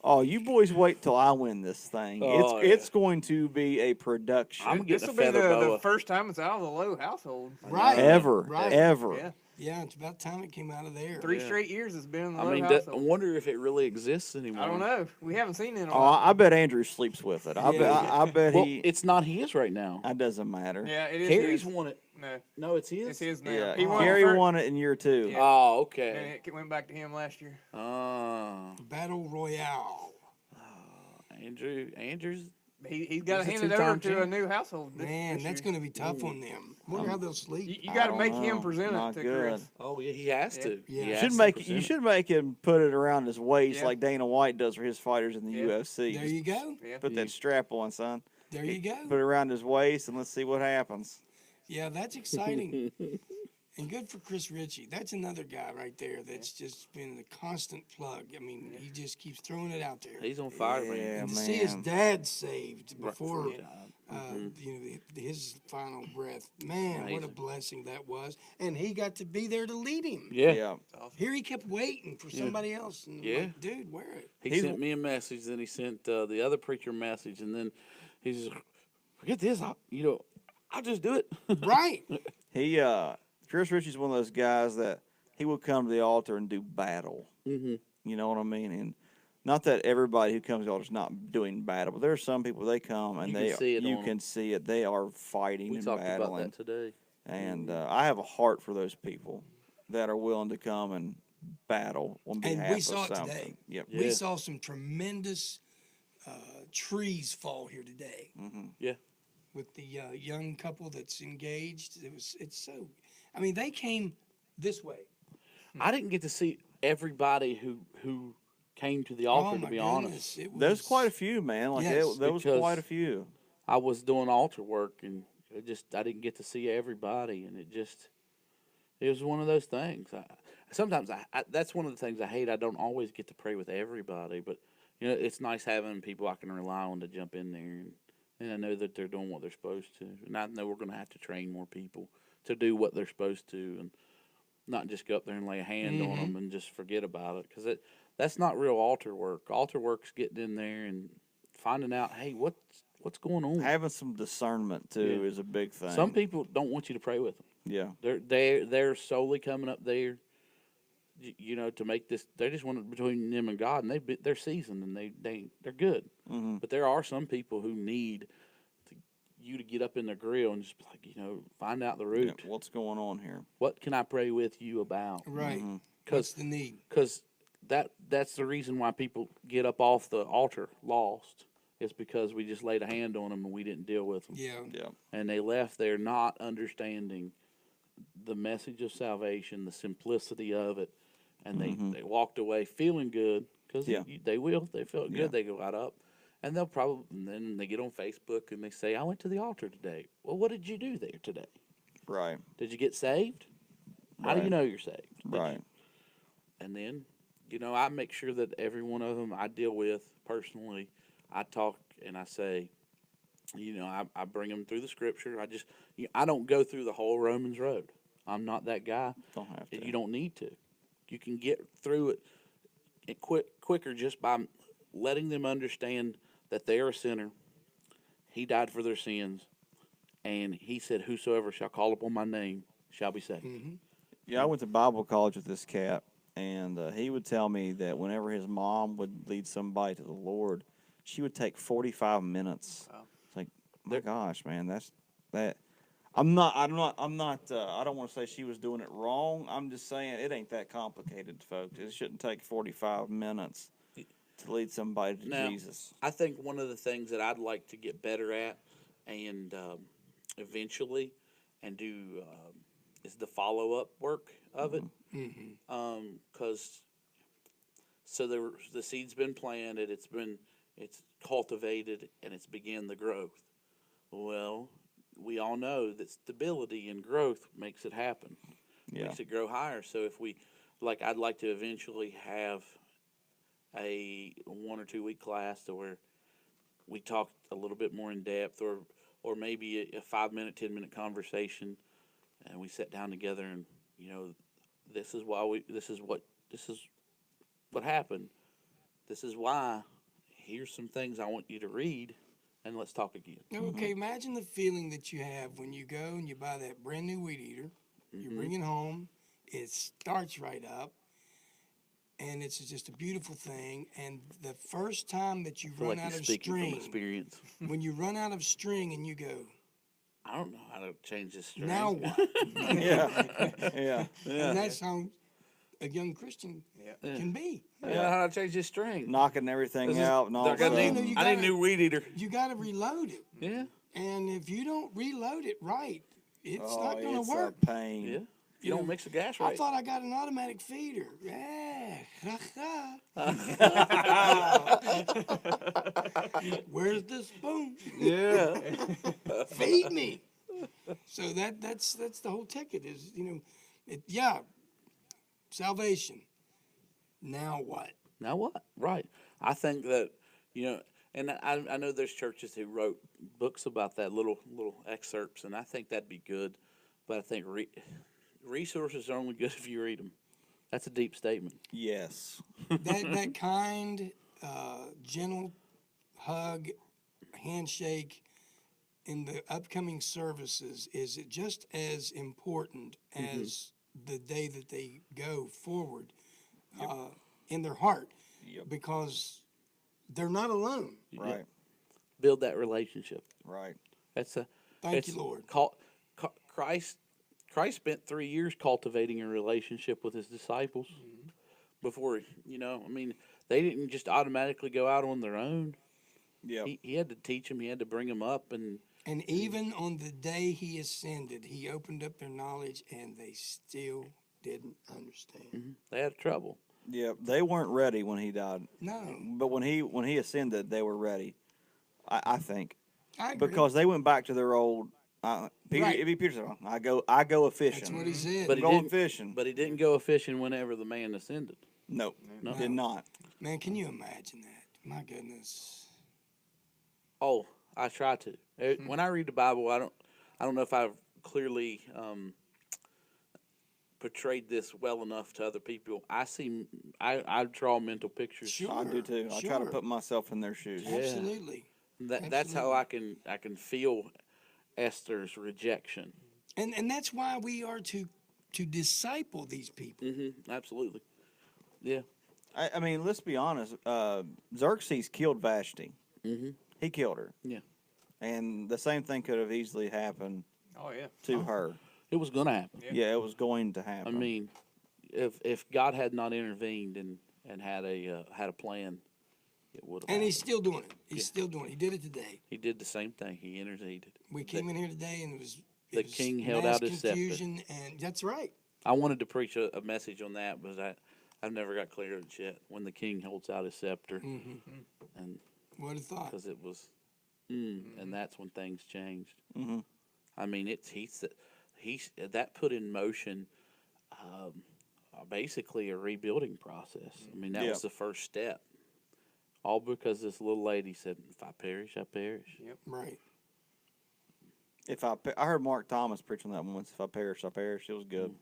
oh, you boys wait till I win this thing. Oh, It's going to be a production. I'm This getting will a be feather the boa. first time it's out of the Lowe household. Right. ever, Right. ever. Yeah. Yeah, it's about time it came out of there. Three straight years it's been in the I Lowe mean, I household. wonder if it really exists anymore. I don't know. We haven't seen it in a Oh, while. I bet Andrew sleeps with it. I bet Well, he. it's not his right now. It doesn't matter. Yeah, it is Carrie's his. won it. No, No, it's his. it's his now. Yeah, He won Gary first, won it in year 2. Yeah. Oh, and okay. it went back to him last year. Oh, Battle Royale. Andrew's. He's got to He's a hand it over two-time to a champ. new household. Man, that's going to be tough on them. Wonder how they'll sleep. You got to don't make know. him present Not it to good. Chris. Oh yeah, he has to. Yeah. He You has should to make present you it. should make him waist it around his waist Yeah. like Dana White does for his fighters in the Yeah. UFC. There Just you go. Yeah. put that strap on, son. There you Put go. it around his waist and let's see what happens. Yeah, that's exciting. And good for Chris Ritchie. That's another guy right there that's just been a constant plug. I mean, he just keeps throwing it out there. He's on fire, Yeah, man. And to see his man. dad saved Right before, before he died. his final breath. Man, what a Amazing. blessing that was. And he got to be there to lead him. Yeah. Yeah. Here he kept waiting for somebody else. And I'm Yeah. like, dude, wear it. He He's- sent me a message, then he sent the other preacher a message, and then he's just, forget this. I'll just do it. Right. He Chris Ritchie's one of those guys that he would come to the altar and do battle. Mm-hmm. You know what I mean? And not that everybody who comes to the altar is not doing battle, but there are some people they come and You can see it you on can 'em. see it. They are fighting We and talked about battling. that today. And I have a heart for those people that are willing to come and battle on And behalf we of saw it something. today. Yep. Yeah. We saw some tremendous trees fall here today. Yeah. With the young couple that's engaged. It's so, I mean, they came this way. I didn't get to see everybody who came to the altar, Oh, to my be honest. goodness. It There's was- quite a few, man. Like Yes, there was because- quite a few. I was doing altar work, and I didn't get to see everybody, and it was one of those things. Sometimes that's one of the things I hate. I don't always get to pray with everybody, but it's nice having people I can rely on to jump in there, and I know that they're doing what they're supposed to, and I know we're going to have to train more people to do what they're supposed to, and not just go up there and lay a hand on them and just forget about it, because that's not real altar work. Altar work's getting in there and finding out, hey, what's going on. Having some discernment too is a big thing. Some people don't want you to pray with them. Yeah. They're solely coming up there, to make this. They just want it between them and God, and they're seasoned and they're good. Mm-hmm. But there are some people who need you to get up in their grill and just find out the Yeah, root. what's going on here? What can I pray with you about? Right. Mm-hmm. What's the need? Because that's the reason why people get up off the altar lost. It's because we just laid a hand on them and we didn't deal with them. Yeah. Yeah. And they left there not understanding the message of salvation, the simplicity of it, and they walked away feeling good, because Yeah. they will. They felt good. Yeah. They go right up, and and then they get on Facebook and they say, "I went to the altar today." Well, what did you do there today? Right. Did you get saved? How do you Right. know you're saved? Right. And then, I make sure that every one of them I deal with personally, I talk and I say, I bring them through the scripture. I don't go through the whole Romans road. I'm not that guy. Don't have to. You don't need to. You can get through it quicker just by letting them understand that they are a sinner. He died for their sins, and he said, "Whosoever shall call upon my name shall be saved." Mm-hmm. Yeah, I went to Bible college with this cat, and he would tell me that whenever his mom would lead somebody to the Lord, she would take 45 minutes. Wow. It's like, my gosh, man, that. I don't want to say she was doing it wrong. I'm just saying it ain't that complicated, folks. It shouldn't take 45 minutes to lead somebody to Now, Jesus. I think one of the things that I'd like to get better at, and eventually, and do is the follow-up work of it. Because the seed's been planted, it's cultivated, and it's began the growth. Well, we all know that stability and growth makes it happen. Yeah. Makes it grow higher. So if I'd like to eventually have a 1 or 2 week class to where we talk a little bit more in depth, or maybe a 5-minute, 10-minute conversation, and we sit down together and this is what happened. This is why. Here's some things I want you to read, and let's talk again. Okay, imagine the feeling that you have when you go and you buy that brand new weed eater. You bring it home. It starts right up. And it's just a beautiful thing. And the first time that you I feel run like out you're of speaking from string, experience. when you run out of string and you go, I don't know how to change this string. now what? Yeah. Yeah. And that song, a young Christian Yeah. can be. Yeah, how to change his string. knocking everything This is- out and all I of a need, know, sudden. you I need a gotta- new weed eater. You got to reload it, Yeah, and if you don't reload it right, it's not going it's to work. a pain. yeah. If you don't mix the gas I right. thought I got an automatic feeder. Yeah. Where's the spoon? Yeah. Feed me. So that's the whole ticket is, salvation. Now what? Now what? Right. I think that, and I know there's churches who wrote books about that, little excerpts, and I think that'd be good. But I think resources are only good if you read them. That's a deep statement. Yes. That kind, gentle hug, handshake in the upcoming services is just as important as the day that they go forward in their heart, because they're not alone. Right. Build that relationship. Right. That's a. Thank you, Lord. Christ spent 3 years cultivating a relationship with his disciples before, they didn't just automatically go out on their own. Yeah. He had to teach them. He had to bring them up, and even on the day he ascended, he opened up their knowledge, and they still didn't understand. they had trouble. Yeah. They weren't ready when he died, No, but when he ascended, they were ready. I think I agree. because they went back to their old. Peter, Right. Peter said, I go a fishing. That's what he said. But he going didn't- fishing. But he didn't go fishing whenever the man ascended. No, No. did not. Man, can you imagine that? My goodness. Oh, I try to. When I read the Bible, I don't know if I've clearly portrayed this well enough to other people. I draw mental pictures. Sure. I do too. I try to sure. put myself in their shoes. Absolutely. That's how I can feel Esther's rejection. And that's why we are to disciple these people. Absolutely. Yeah. I mean, let's be honest. Xerxes killed Vashti. He killed her. Yeah. And the same thing could have easily happened Oh yeah. to her. It was gonna happen. Yeah, it was going to I happen. mean, if God had not intervened and had a plan, it would have. And he's still doing it. He's still doing it. He did it today. He did the same thing. He interceded. We came in here today and the it was king held mass out his scepter. confusion, and that's right. I wanted to preach a message on that, but I've never got clear on it yet. When the king holds out his scepter, and What a thought. because it was, and that's when things changed. Mhm. I mean, he's that put in motion, basically a rebuilding process. I mean, that Yeah. was the first step. All because this little lady said, "If I perish, I perish." Right. I heard Mark Thomas preach on that once. If I perish, I perish. It was good.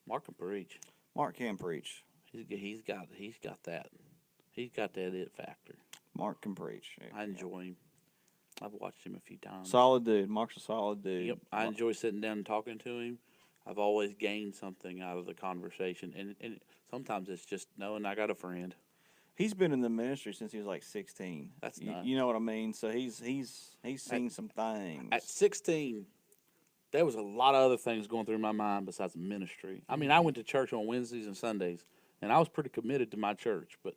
Mark can preach. Mark can preach. He's got that. He's got that it factor. Mark can preach. I enjoy him. I've watched him a few times. Solid dude. Mark's a solid dude. Yep, I enjoy sitting down and talking to him. I've always gained something out of the conversation, and sometimes it's just knowing I got a friend. He's been in the ministry since he was like 16. That's nuts. You know what I mean? So he's seen some things. At 16, there was a lot of other things going through my mind besides ministry. I mean, I went to church on Wednesdays and Sundays, and I was pretty committed to my church. But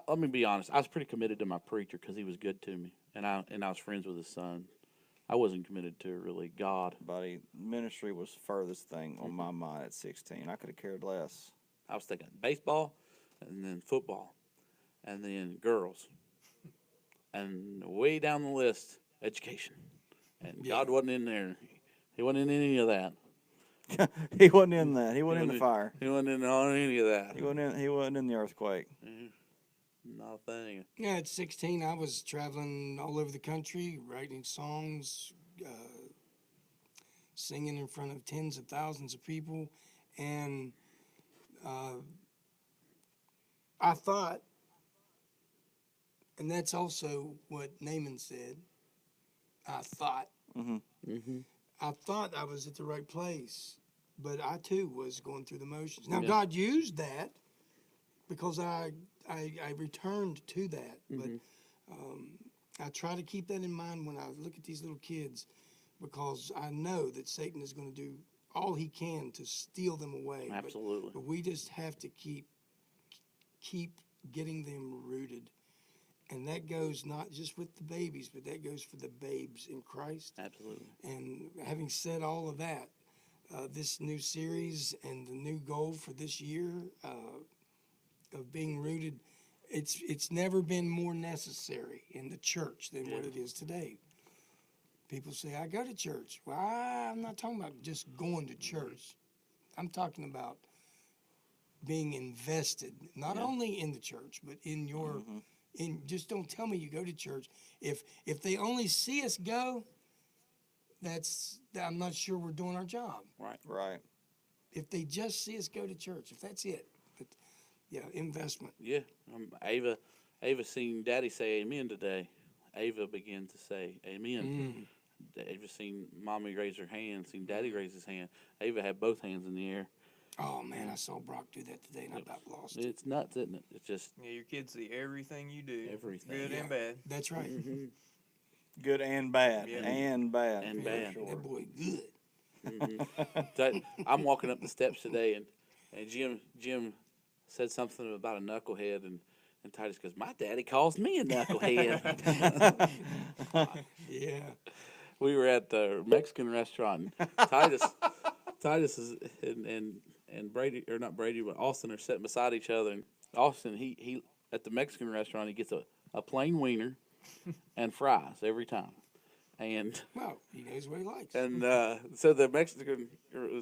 let me be honest, I was pretty committed to my preacher because he was good to me, and I was friends with his son. I wasn't committed to really God. Buddy, ministry was the furthest thing on my mind at 16. I could have cared less. I was thinking baseball, and then football, and then girls, and way down the list, education. And God wasn't in there. He wasn't in any of that. He wasn't in that. He wasn't in the fire. He wasn't in on any of that. He wasn't in the earthquake. Nothing. Yeah, at 16, I was traveling all over the country, writing songs, singing in front of tens of thousands of people, and I thought, and that's also what Naaman said, I thought. I thought I was at the right place, but I too was going through the motions. Now, Yeah. God used that because I returned to that, but I try to keep that in mind when I look at these little kids, because I know that Satan is going to do all he can to steal them away. Absolutely. But we just have to keep getting them rooted. And that goes not just with the babies, but that goes for the babes in Christ. Absolutely. And having said all of that, this new series and the new goal for this year of being rooted, it's never been more necessary in the church than what it is today. People say, I go to church. Well, I'm not talking about just going to church. I'm talking about being invested, not only in the church, but in your, just don't tell me you go to church. If they only see us go, I'm not sure we're doing our job. Right. If they just see us go to church, if that's it. But yeah, investment. Yeah. Ava seen Daddy say amen today. Ava began to say amen. Ava seen Mommy raise her hand, seen Daddy raise his hand. Ava had both hands in the air. Oh, man, I saw Brock do that today, and I about lost it. It's nuts, isn't it? It's just Yeah, your kids see everything you do. Everything. Good and bad. That's right. Good and bad. Yeah. And bad. And for bad. sure. That boy good. So I'm walking up the steps today, and Jim said something about a knucklehead, and Titus goes, "My daddy calls me a knucklehead." Yeah. We were at the Mexican restaurant. And Titus is and Brady, or not Brady, but Austin are sitting beside each other. And Austin, he at the Mexican restaurant, he gets a plain wiener and fries every time. And Well, he knows what he likes. And so the Mexican, or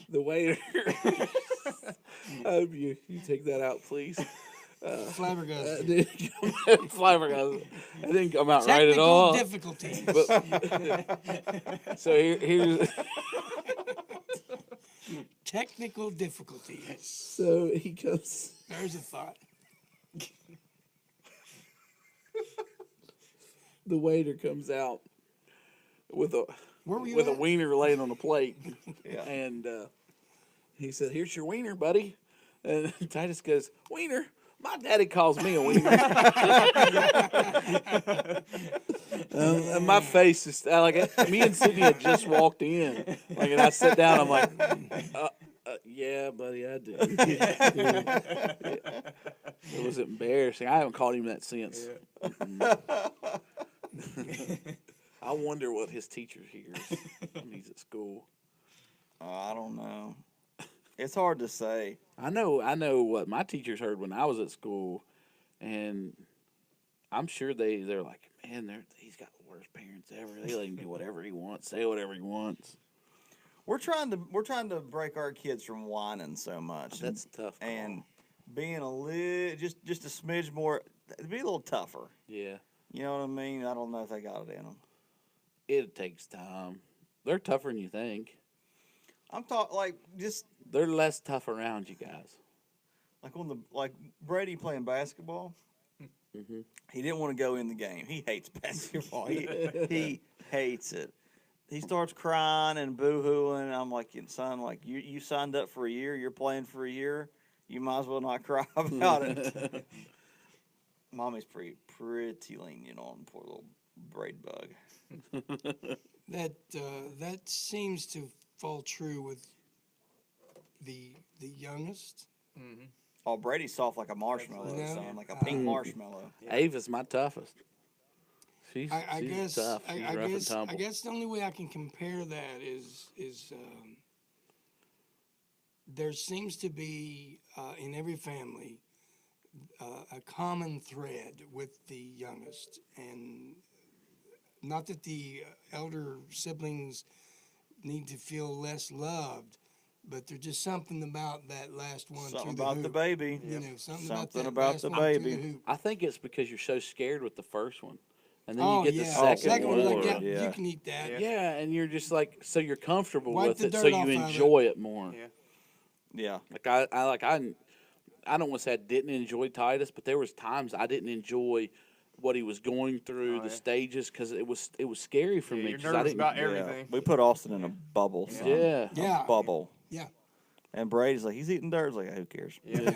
the waiter, you take that out, please. Flabbergasted. Flabbergasted. It didn't come out right at all. Technical difficulties. But, so here's Technical difficulties. so he goes. There's a thought. The waiter comes out with a Where were you with a at? wiener laying on a plate, Yeah. and he said, "Here's your wiener, buddy." And Titus goes, "Wiener? My daddy calls me a wiener." And my face is like me and Sydney had just walked in, like, and I sit down. I'm like, "Yeah, buddy, I do." It was embarrassing. I haven't called him that since. I wonder what his teacher hears when he's at school. I don't know. It's hard to say. I know what my teachers heard when I was at school, and I'm sure they're like, man, he's got the worst parents ever. They let him do whatever he wants, say whatever he wants. We're trying to break our kids from whining so much. That's a tough call. And being a little just a smidge more, be a little tougher. Yeah, You know what I mean? I don't know if they got it in them. it takes time. They're tougher than you think. I'm talking just They're less tough around you guys. like Brady playing basketball. Mm-hmm. He didn't want to go in the game. He hates basketball. He hates it. He starts crying and boo-hooing. I'm like, son, like you signed up for a year. You're playing for a year. You might as well not cry about it. Mommy's pretty lenient on poor little braid bug. That seems to fall true with the youngest. Mm-hmm. Oh, Brady's soft like a marshmallow, No. son, like a pink marshmallow. Ava's my toughest. She's I guess tough. She's rough and tumble. I guess the only way I can compare that is there seems to be in every family a common thread with the youngest, and not that the elder siblings need to feel less loved, but there's just something about that last one. Something through the about hoop. the baby. You know, something Something about, about that the last one through baby. hoop. I think it's because you're so scared with the first one, and then Oh, you get yeah. the second one. like, Lord, yeah, yeah. you can eat that. Yeah, and you're just like, so you're comfortable Wipe with the it, so dirt you off of it. enjoy it more. Yeah. Yeah. Like I don't want to say I didn't enjoy Titus, but there was times I didn't enjoy what he was going through, Oh, the yeah. stages, because it was scary for Yeah, me. you're 'Cause I nervous didn't, about Yeah. everything. We put Austin in a bubble, son. yeah, Yeah. A bubble. Yeah. And Brady's like, he's eating dirt. I was like, who cares? yeah.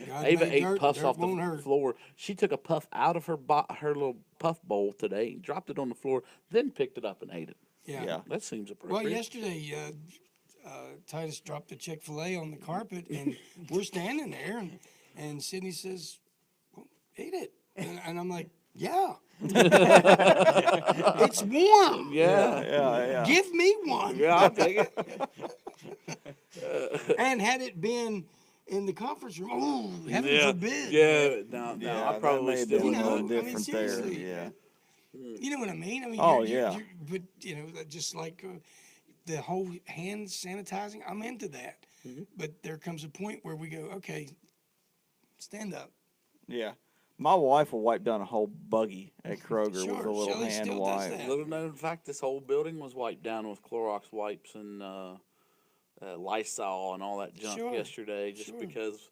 God Ava made ate dirt, puffs dirt off the won't hurt. floor. She took a puff out of her little puff bowl today, dropped it on the floor, then picked it up and ate it. Yeah. That seems Well, appropriate. yesterday, Titus dropped the Chick-fil-A on the carpet, and we're standing there, and Sydney says, well, eat it. And I'm like, yeah. It's warm. Yeah. Give me one. Yeah, I'll take it. And had it been in the conference room, oh, heaven Yeah. forbid. Yeah. No, Yeah, I that probably may have still been You a know, little I mean, different there. seriously. Yeah. You know what I mean? I mean, Oh, yeah. but you know, just like the whole hand sanitizing, I'm into that. But there comes a point where we go, okay, stand up. Yeah. My wife will wipe down a whole buggy at Kroger with Sure, a little Shelley hand still does wipe. that. Little known fact: this whole building was wiped down with Clorox wipes and Lysol and all that junk Sure, yesterday, just sure. because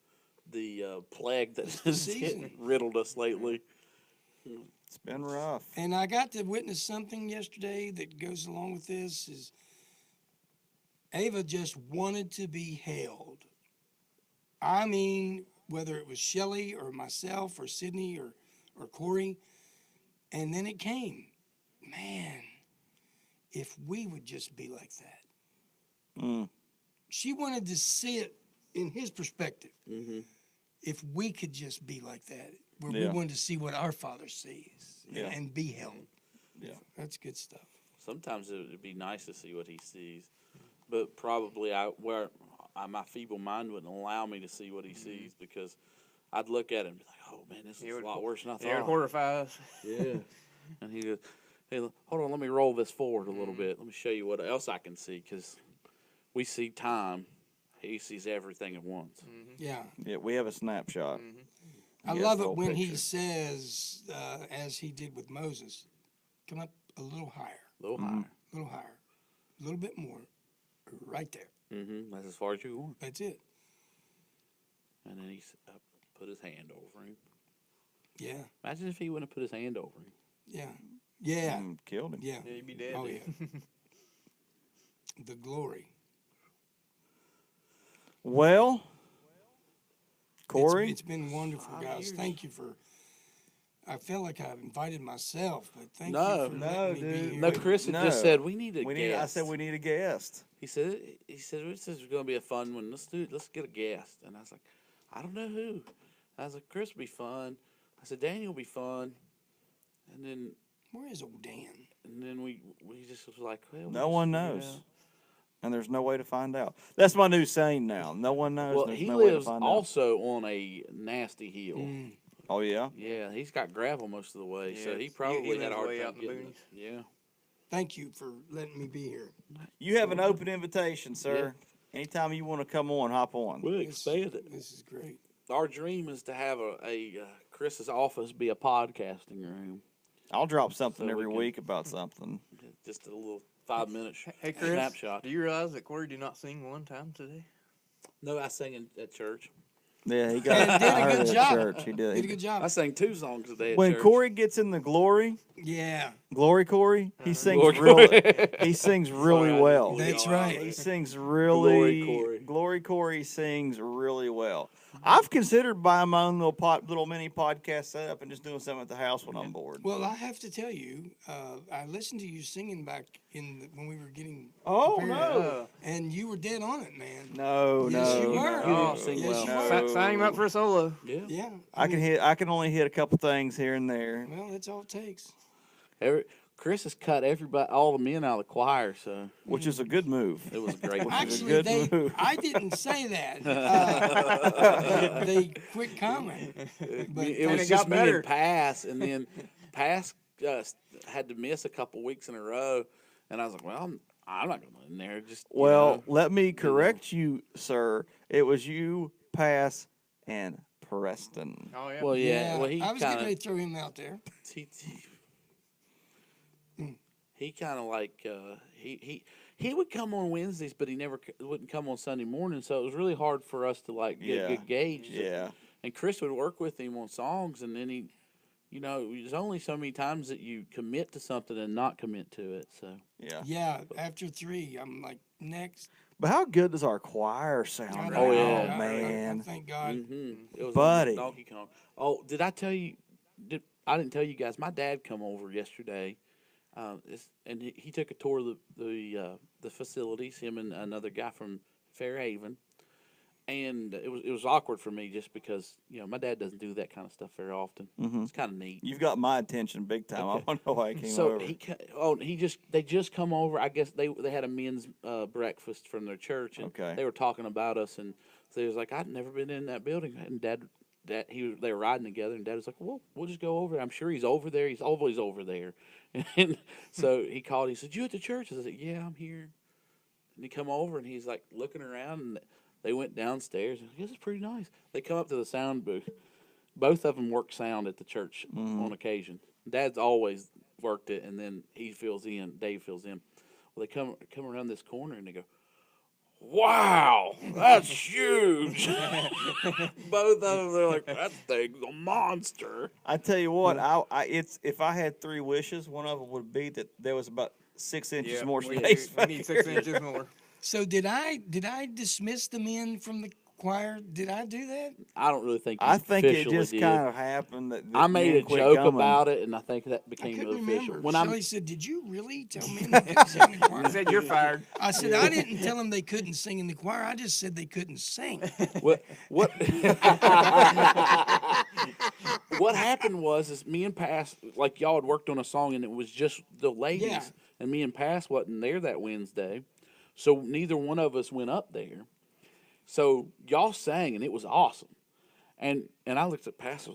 the plague that the has season. riddled us lately. It's been rough. And I got to witness something yesterday that goes along with this. Is Ava just wanted to be held. I mean, whether it was Shelley or myself or Sydney or Corey, and then it came. Man, if we would just be like that. Mm. She wanted to see it in his perspective. If we could just be like that, where we Yeah. wanted to see what our Father sees Yeah. and be held. Yeah. That's good stuff. Sometimes it would be nice to see what he sees, but probably my feeble mind wouldn't allow me to see what he sees, because I'd look at it and be like, "Oh man, this is a lot worse than I Yeah, thought." horrifies. Yeah. And he goes, "Hey, hold on, let me roll this forward a little bit. Let me show you what else I can see, because we see time. He sees everything at once." Yeah. Yeah, we have a snapshot. I Yes, love the it whole when he picture. says, as he did with Moses, come up a little higher, A little higher. a little higher, a little bit more, right there. That's as far as you want. That's it. And then he put his hand over him. Yeah. Imagine if he wouldn't have put his hand over him. Yeah. Yeah. Killed him. Yeah. Yeah, you'd be dead. Oh, dude. yeah. The glory. Well, Corey, It's been wonderful, guys. years. Thank you for. I feel like I've invited myself, but thank No, you for no, letting me dude. be here. No, Chris had No. just said we need a I guest. said we need a guest. He said this is going to be a fun one. Let's get a guest. And I was like, I don't know who. I was like, Chris will be fun. I said Daniel will be fun. And Where is old Dan? then we just was like, well, No we'll one just figure it knows. out. And there's no way to find out. That's my new saying now. No one knows. Well, there's he no way to lives find out. also on a nasty hill. Oh, yeah? Yeah, he's got gravel most of the way, so Yeah, he he probably had lives a hard way time out in the getting boonies. it. Yeah. Thank you for letting me be here. You have an open invitation, sir. Anytime you want to come on, hop on. We'll expand it. This is great. Our dream is to have a Chris's office be a podcasting room. I'll drop something So we every can- week about something. Just a little 5-minute Hey, Chris, snapshot. do you realize that Corey did not sing one time today? No, I sang at church. Yeah, he got And did a I heard good it at job. church. He did. Did a good job. I sang 2 songs today at When church. Corey gets in the glory, Yeah, Corey, he sings Glory he sings really Sorry, I well. didn't That's yell out. right. He sings really Glory Corey sings really well. I've considered buying my own little mini podcast setup and just doing something at the house when I'm bored. well, I have to tell you, I listened to you singing back when we were getting Oh, prepared, no. and you were dead on it, man. No, Yes, no, you were. no, You didn't sing Yes, well. you were. Sign him up for a solo. Yeah. Yeah, I can only hit a couple things here and there. Well, that's all it takes. Chris has cut all the men out of the choir, so Which is a good move. it was a great. Actually, good move. I didn't say that. They quit comment. But it was it just got me better. and Pass, and then Pass had to miss a couple weeks in a row, and I was like, well, I'm not going in there. Just you Well, know. let me correct you, sir. It was you, Pass, and Preston. Oh, yeah. Well, yeah. Well, he I was getting kind ready of to throw him out there. he kind of like he would come on Wednesdays, but he never wouldn't come on Sunday morning. So it was really hard for us to like get a good gauge. Yeah. And Chris would work with him on songs, and then he, there's only so many times that you commit to something and not commit to it. So Yeah. Yeah, after 3, I'm like, next. But how good does our choir sound? I right know, yeah. now, man. I thank God. it was Buddy. Donkey Kong. Oh, did I tell you? I didn't tell you guys. My dad come over yesterday, And he took a tour of the facilities. Him and another guy from Fairhaven, and it was awkward for me just because my dad doesn't do that kind of stuff very often. It's kind of neat. You've got my attention big time. Okay. I don't know why he came So over. they just come over. I guess they had a men's breakfast from their church, and Okay. they were talking about us, and so he was like, "I'd never been in that building," and they were riding together, and Dad was like, "Well, we'll just go over there. I'm sure he's over there. He's always over there." And so he called. He said, "You at the church?" I said, "Yeah, I'm here." And he come over, and he's like looking around, and they went downstairs. And this is pretty nice. They come up to the sound booth. Both of them work sound at the church on occasion. Dad's always worked it, and then he fills in. Dave fills in. Well, they come around this corner, and they go, "Wow, that's huge!" Both of them, they're like, "That thing's a monster." I tell you what, if I had 3 wishes, one of them would be that there was about 6 inches Yeah, more we space. we need 6 inches more. So did I dismiss the men from the choir? Did I do that? I don't really think. I think it officially just did. kind of happened that I made a joke about it, and I think that I became couldn't official. remember. When Shelley said, "Did you really tell men they couldn't sing in the choir?" I said you're fired. I said, "I didn't tell them they couldn't sing in the choir. I just said they couldn't sing." what what happened was me and Pass, like y'all had worked on a song, and it was just the ladies, Yeah. and me and Pass wasn't there that Wednesday, so neither one of us went up there. So y'all sang, and it was awesome. And I looked at Pass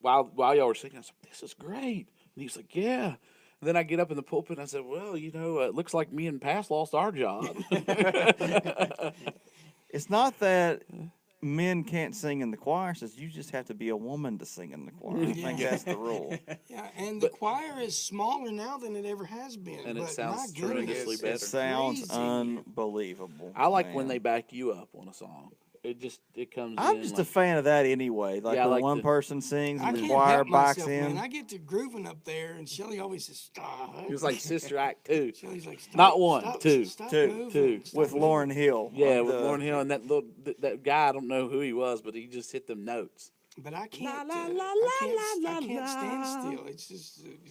while y'all were singing. I was like, "This is great." And he was like, "Yeah." And then I get up in the pulpit, and I said, "Well, it looks like me and Pass lost our job." It's not that men can't sing in the choir. It says you just have to be a woman to sing in the choir. I think that's the rule. Yeah, and the choir is smaller now than it ever has been. And it but sounds my goodness, tremendously better. It sounds crazy. unbelievable. I like when man. they back you up on a song. It comes I'm in just like, a fan of that anyway. Like Yeah, I when like one the- person sings I and the can't choir help backs myself, in. man. I get to grooving up there, and Shelley always says, "Stop." It was like Sister Act 2. Shelley's like, "Stop, Not one, stop, two. stop Two. moving, Two. stop With moving." Lauryn Hill. Yeah, on with the- Lauryn Hill and that guy, I don't know who he was, but he just hit them notes. But I can't. la, I can't stand still. It's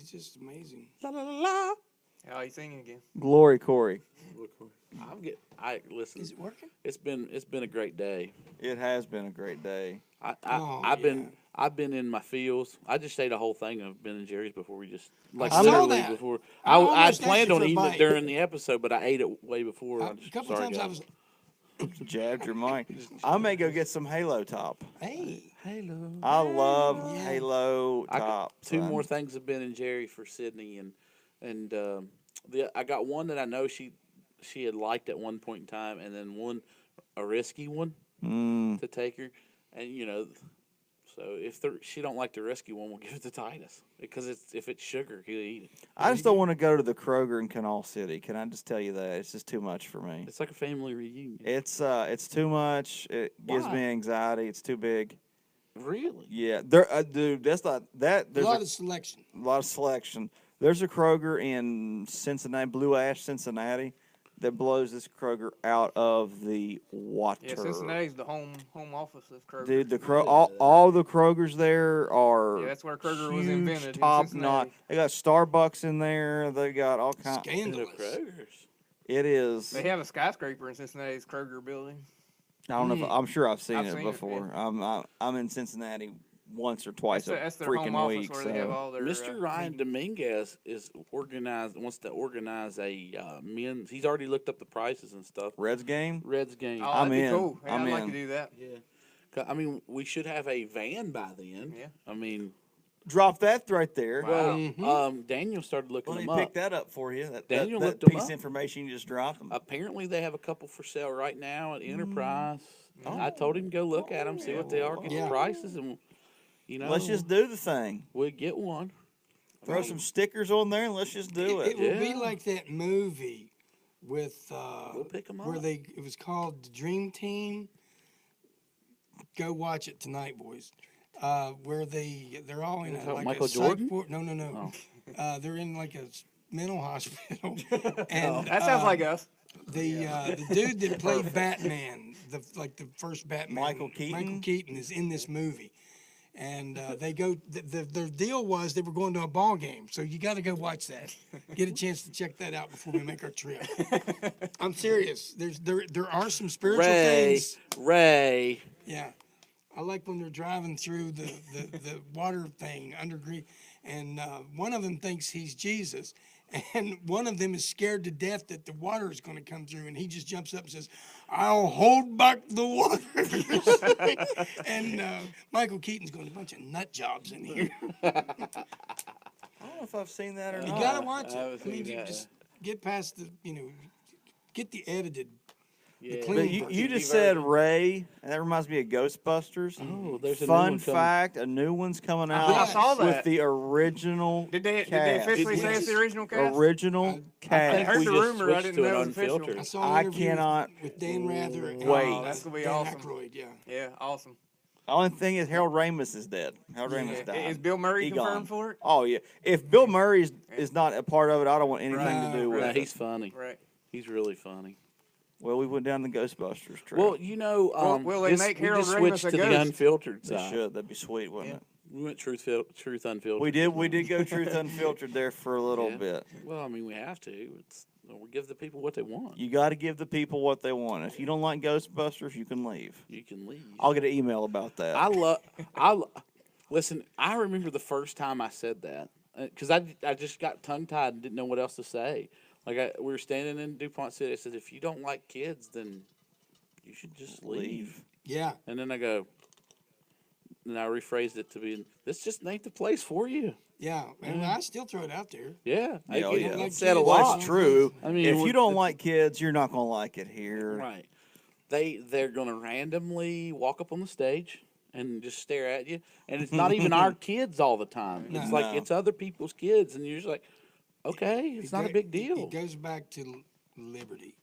just amazing. La la la la. Oh, he's singing again. Glory Corey. Listen. Is it working? It's been a great day. It has been a great day. I've been in my fields. I just say the whole thing of Ben and Jerry's before we just like saw literally that. before. I I almost planned asked you on for a eating bite. it during the episode, but I ate it way before. A couple times I was, Jabbed your mic. I may go get some Halo Top. hey, Halo. I love Yeah. Halo I got Top. 2 son. more things of Ben and Jerry for Sydney, and I got one that I know she had liked at one point in time, and then a risky one to take her, and so if she don't like the risky one, we'll give it to Titus because if it's sugar, he'll eat it. I just don't want to go to the Kroger in Canal City. Can I just tell you that? It's just too much for me. It's like a family reunion. It's too much. It gives Why? me anxiety. It's too big. Really? Yeah, dude, that's not that. a There's lot of selection. lot of selection. There's a Kroger in Cincinnati, Blue Ash, Cincinnati, that blows this Kroger out of the water. Yeah, Cincinnati's the home office of Kroger. Dude, all the Krogers there are Yeah, that's where Kroger was huge, invented, in top Cincinnati. notch. They got Starbucks in there. They got all kinds. Scandalous. Kroger's. It is. They have a skyscraper in Cincinnati's Kroger building. I don't know. I'm sure I've seen I've it seen it, before. I'm in Cincinnati once or twice That's a their home freaking office week. where So. they have all their. Mr. Ryan Dominguez wants to organize a men's. He's already looked up the prices and stuff. Reds game. Reds game. Oh, I'm that'd be in. cool. Yeah, I'm I'd like in. to do that. Yeah. I mean, we should have a van by then. Yeah. I mean, Drop that right there. well, Daniel started looking Let me them pick up. that up for you. Daniel that looked 'em piece up. of information you just dropped. Apparently, they have a couple for sale right now at Enterprise. I told him to go look at them, see what they are, get Yeah. the prices, and Let's just do the thing. we'll get one. Throw some stickers on there and let's just do It it. will be Yeah. like that movie with We'll pick 'em where up. it was called The Dream Team. Go watch it tonight, boys. Where they're all in You a, talking like Michael a psych Jordan? ward. No. They're in like a mental hospital. And That sounds like us. the dude that played Batman, the first Batman, Michael Keaton? Michael Keaton is in this movie, And they go. Their deal was they were going to a ball game, so you got to go watch that. Get a chance to check that out before we make our trip. I'm serious. There are some spiritual things. Ray. Yeah, I like when they're driving through the water thing underground, and one of them thinks he's Jesus, and one of them is scared to death that the water is going to come through, and he just jumps up and says, "I'll hold back the water." And Michael Keaton's going, "A bunch of nut jobs in here." I don't know if I've seen that or You not. gotta watch I it. haven't I mean, seen you that. just get past get the edited. Yeah. clean But version. you just said Ray, and that reminds me of Ghostbusters. Oh, there's a new Fun one coming. fact: a new one's coming out I saw with that. the original Did they cast. officially say Yes. it's the original cast? Original I cast. think heard we the just rumor, I switched didn't to know an it was official. unfiltered. I saw an I interview cannot with Dan Rather and wait. That's gonna be Dan awesome. Aykroyd, yeah. Yeah, awesome. The only thing is Harold Ramis is dead. Harold Ramis Yeah. died. Is Bill Murray He confirmed gone. for it? Oh yeah. If Bill Murray is not a part of it, I don't want anything to do with Yeah, it. he's funny. Right. He's really funny. Well, we went down the Ghostbusters trail. Well, you know, will they make we Harold just Ramis switched a to the ghost? unfiltered they side. should. That'd be sweet, wouldn't it? We went truth unfiltered. We did go Truth Unfiltered there for a little Yeah. bit. Well, I mean, we have to. We give the people what they want. You got to give the people what they want. If you don't like Ghostbusters, you can leave. You can leave. I'll get an email about that. Listen. I remember the first time I said that because I just got tongue tied and didn't know what else to say. Like we were standing in DuPont City. I said, if you don't like kids, then you should just leave. Yeah. And then I rephrased it to be, this just ain't the place for you. Yeah. And I still throw it out there. Yeah. Yeah, oh, yeah. It said a Well, Well, lot. that's true. I mean, if you with don't the- like kids, you're not going to like it here. Right. They're going to randomly walk up on the stage and just stare at you. And it's not even our kids all the time. It's like No. it's other people's kids. And you're just like, okay, it's not a big deal. It goes back to liberty.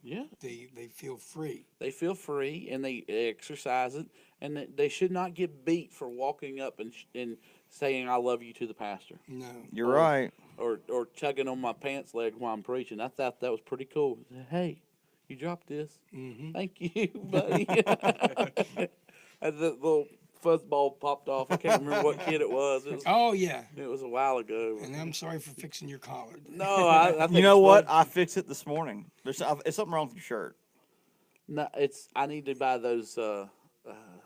Yeah. They feel free. They feel free and they exercise it. And they should not get beat for walking up and saying, I love you to the pastor. No. You're right. Or tugging on my pants leg while I'm preaching. I thought that was pretty cool. Hey, you dropped this. Mm-hmm. Thank you, buddy. As the little fuzzball popped off. I can't remember what kid it was. Oh yeah. It was a while ago. And I'm sorry for fixing your collar. No, I think You know it's what? fun. I fixed it this morning. There's something wrong with your shirt. No, I need to buy those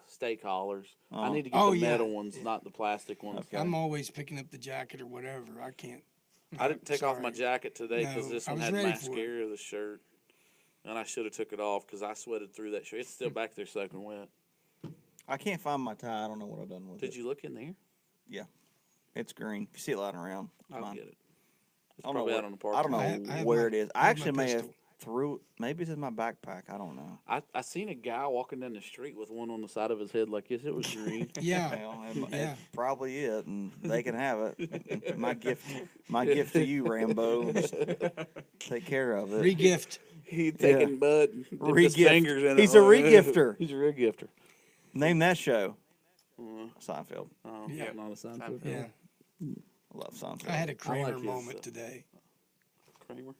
steak collars. I need to get Oh, the yeah. metal ones, not the plastic ones. Okay. I'm always picking up the jacket or whatever. I can't. I didn't take off my Sorry. jacket today because No, this I one was had ready for it. mascara, the shirt. And I should have took it off because I sweated through that shirt. It's still back there soaking wet. I can't find my tie. I don't know what I've done with it. Did you look in there? It's green. If you see it lying around, it's I'll mine. get it. It's I don't know probably where- out on the park. I don't know I have where my- it is. I I have my actually may have pistol. threw it. Maybe it's in my backpack. I don't know. I seen a guy walking down the street with one on the side of his head like this. It was green. Yeah. Well, Yeah. it's probably it, and they can have it. My gift to you, Rambo. Just take care of it. Regift. He taking Bud and dipped his Regift. fingers in it. He's a like, regifter. He's a regifter. Name that show. Uh, Seinfeld. Yeah. Not a Seinfeld. Yeah. I love Seinfeld. I had a Kramer his, moment today. Kramer.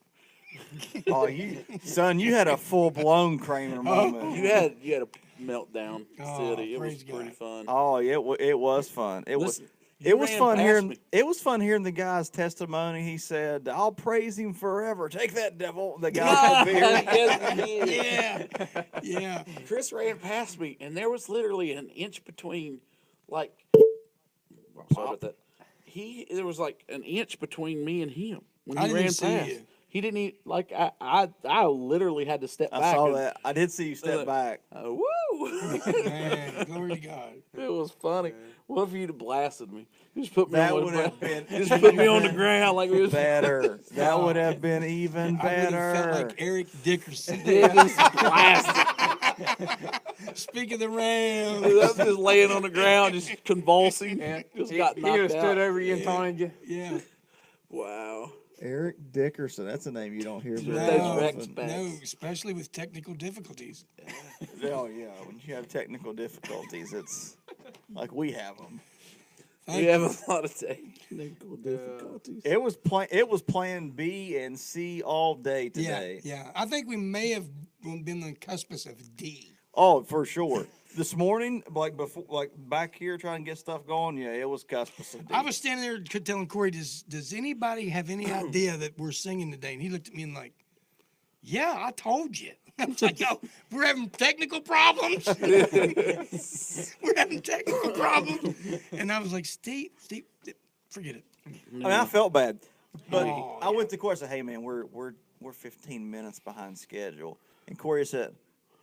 Oh, you had a full blown Kramer moment. You had a meltdown Oh, city. It was praise pretty God. fun. Oh, it was fun. Listen, It you was ran fun past hearing. me. It was fun hearing the guy's testimony. He said, "I'll praise him forever. Take that, devil." The guy had beer. Yes, he did. Yeah. Yeah. Chris ran past me, and there was literally an inch between, like, sorry about that. There was like an inch between me and him when I he didn't ran see past. you. He didn't even like. I literally had to step I back. saw and, that. I did see you step back. Woo! Man, glory to God. It was funny. What if you'd have blasted me? Just put me That on would the have been just put me on the ground like it was better. That would have been even I would have better. felt like Eric Dickerson. just blasted. Speak of the Rams. I was just laying on the ground, just convulsing. Just He got would have knocked stood out. over you and taunted you. Yeah. Wow. Eric Dickerson. That's a name you don't hear very Those No, Rex often. backs. no, especially with technical difficulties. Oh yeah, when you have technical difficulties, it's like we have them. Thank We you. have a lot of technical difficulties. It was plan B and C all day Yeah, today. yeah. I think we may have been on the cusp of D. Oh, for sure. This morning, like before, like back here trying to get stuff going, yeah, it was cuspis. I was standing there telling Corey, does anybody have any idea that we're singing today? And he looked at me and like, yeah, I told you. I was like, yo, we're having technical problems. We're having technical problems. And I was like, Steve, forget it. I mean, I felt bad, but Oh, I went to Corey and said, "Hey, man, we're 15 minutes behind schedule." And Corey said,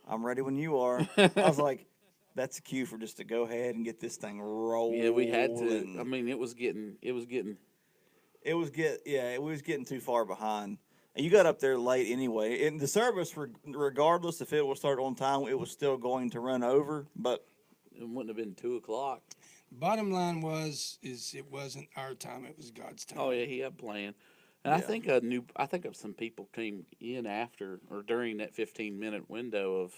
"I'm ready when you are." I was like, "That's a cue for just to go ahead and get this thing rolling." Yeah, we had to. I mean, it was getting. we was getting too far behind. And you got up there late anyway. And the service, regardless if it will start on time, it was still going to run over. But It wouldn't have been 2:00. Bottom line is it wasn't our time, it was God's time. Oh yeah, he had a plan. And I think some people came in after or during that 15-minute window of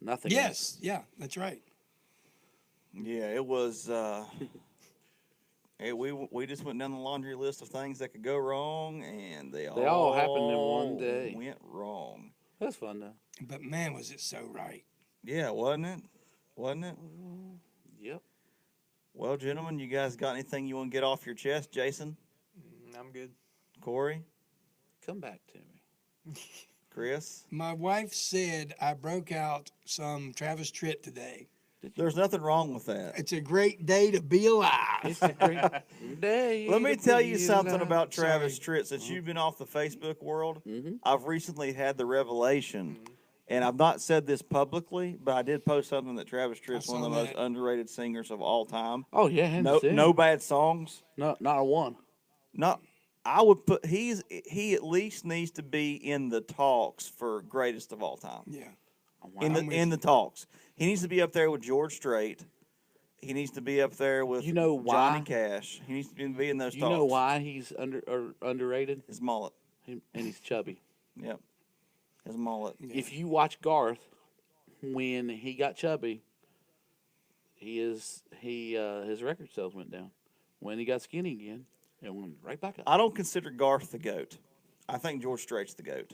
nothing. Yes, yeah, that's right. yeah, it was. We just went down the laundry list of things that could go wrong, and they all happened in one day. Went wrong. That's fun though. But man, was it so right. Yeah, wasn't it? Wasn't it? Yep. Well, gentlemen, you guys got anything you want to get off your chest? Jason? I'm good. Corey? Come back to me. Chris? My wife said I broke out some Travis Tritt today. There's nothing wrong with that. It's a great day to be alive. It's a great day. Let me to tell be you something alive. about Travis Tritt. Since you've been off the Facebook world, I've recently had the revelation, and I've not said this publicly, but I did post something that Travis Tritt's one of the saw most that. underrated singers of all time. Oh yeah, hands down. No bad songs. not a one. No, I would put he at least needs to be in the talks for greatest of all time. Yeah. In the talks, he needs to be up there with George Strait. He needs to be up there with You know why? Johnny Cash. He needs to be in those You talks. know why he's underrated? His mullet. And he's chubby. Yep. His mullet. If you watch Garth, when he got chubby, his record sales went down. When he got skinny again, it went right back up. I don't consider Garth the GOAT. I think George Strait's the GOAT.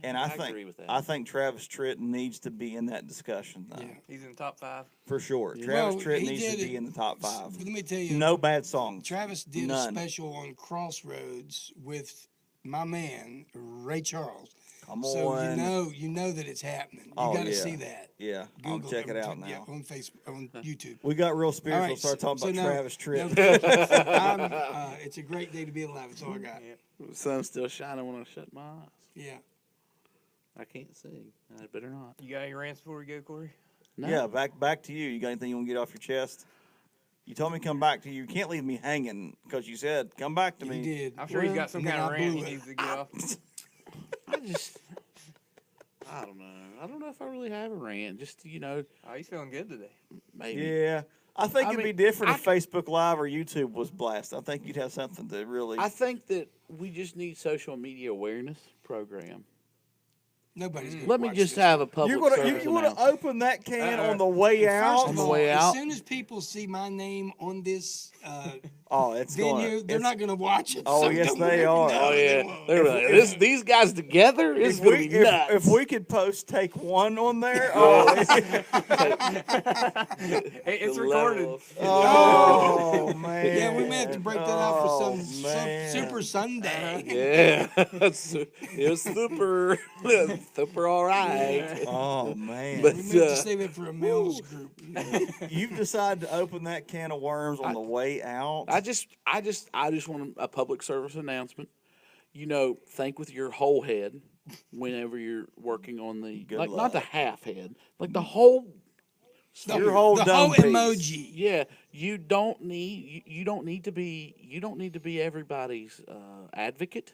And I agree with that. I think Travis Tritt needs to be in that discussion, though. Yeah. He's in the top 5. For sure. Yeah. Travis Well, Tritt he needs to did be it- in the top 5. Let me tell you, No bad songs. Travis did None. a special on Crossroads with my man Ray Charles. Come So on. you know that it's happening. You Oh, got to yeah. see that. Yeah, I'll Google check it out now. Yeah, on Facebook, on YouTube. We got real spiritual. All right, Start talking so about now- Travis Tritt. It's a great day to be alive. That's all I got. The sun's still shining when I shut my eyes. Yeah. I can't sing. I better not. You got any rants before we go, Corey? No. Yeah, back to you. You got anything you want to get off your chest? You told me to come back to you. You can't leave me hanging because you said come back to You me. did. I'm sure he's got some and then kind of I rant he blew it. needs to get off. I don't know. I don't know if I really have a rant. Just, Oh, he's feeling good today. maybe. Yeah. I think I it'd be mean, different I if Facebook Live or YouTube was blast. I think you'd have something to really. I think that we just need social media awareness program. Nobody's gonna Let me watch just this. have a public service you want to announcement. open that can on the way First out? of On the all, way as out? soon as people see my name on this Oh, it's going. venue, they're not going to watch it. Oh, so yes, don't they worry. are. No, Oh they yeah, won't. they're like, these guys together is gonna be nuts. If we could post take one on there, oh, Hey, it's The recorded. level of- oh man. Yeah, we may have to break that out for Oh, some man. Super Sunday. Yeah, it was super, super all right. Oh man. But We may have to save it for a males group. You've decided to open that can of worms on the way out. I just want a public service announcement. Think with your whole head whenever you're working on the Good not the luck. half head, like the whole. Your whole the dumb whole piece. emoji. Yeah, you don't need to be everybody's advocate.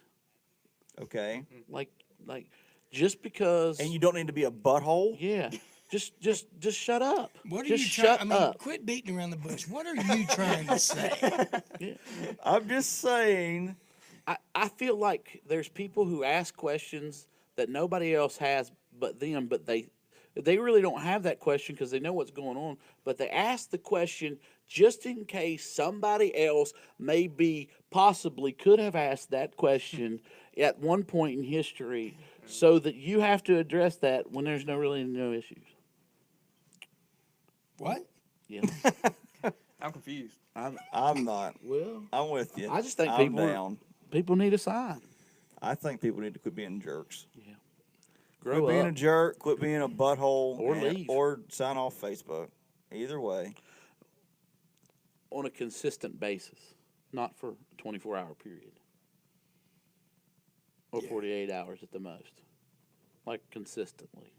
Okay. Like just because. And you don't need to be a butthole. Yeah, just shut up. What are just you shut trying? I mean, up. quit beating around the bush. What are you trying to say? I'm just saying. I feel like there's people who ask questions that nobody else has but them, but they really don't have that question because they know what's going on, but they ask the question just in case somebody else possibly could have asked that question at one point in history, so that you have to address that when there's no issues. What? Yeah. I'm confused. I'm not. Well, I'm with you. I just think I'm down. people need a sign. I think people need to quit being jerks. Yeah. Grow Quit being up. a jerk. Quit being a butthole. Or leave. Or sign off Facebook. Either way. On a consistent basis, not for a 24-hour period or 48 hours at the most. Like consistently.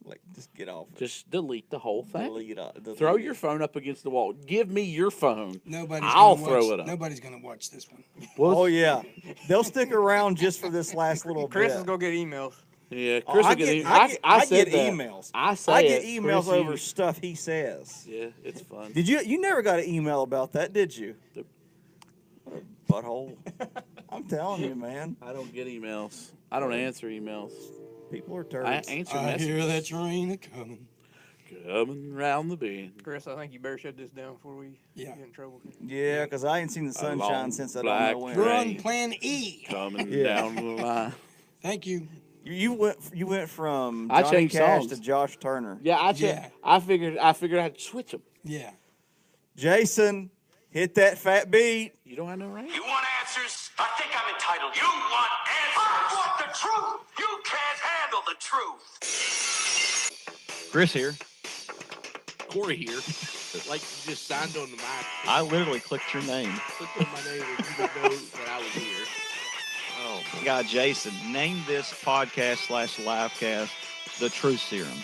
Like, just get off it. Just delete the whole thing. Delete Throw it. your phone up against the wall. Give me your phone. I'll throw it up. Nobody's gonna watch this one. Oh, yeah. They'll stick around just for this last little Chris bit. is gonna get emails. Yeah, Chris will get I said get that. emails. I say I get it. emails Chris, over you- stuff he says. Yeah, it's fun. Did you never got an email about that, did you? Nope. What a butthole. I'm telling you, man. I don't get emails. I don't answer emails. People are I turds. answer I hear messages. that train a coming. Coming round the bend. Chris, I think you better shut this down before we Yeah. get in trouble. Yeah, because I ain't seen the sunshine long since I black don't know when. We're Right. on Plan E. Coming Yeah. down the line. Thank you. You went from I Johnny changed Cash songs. to Josh Turner. Yeah, Yeah. I figured I'd switch them. Yeah. Jason, hit that fat beat. You don't have no range. You want answers? I think I'm entitled. You want answers? I want the truth. You can't handle the truth. Chris here. Corey here. Like you just signed on the mic. I literally clicked your name. Clicked on my name and you didn't know that I was here. Oh, God, Jason, name this podcast /livecast The Truth Serum.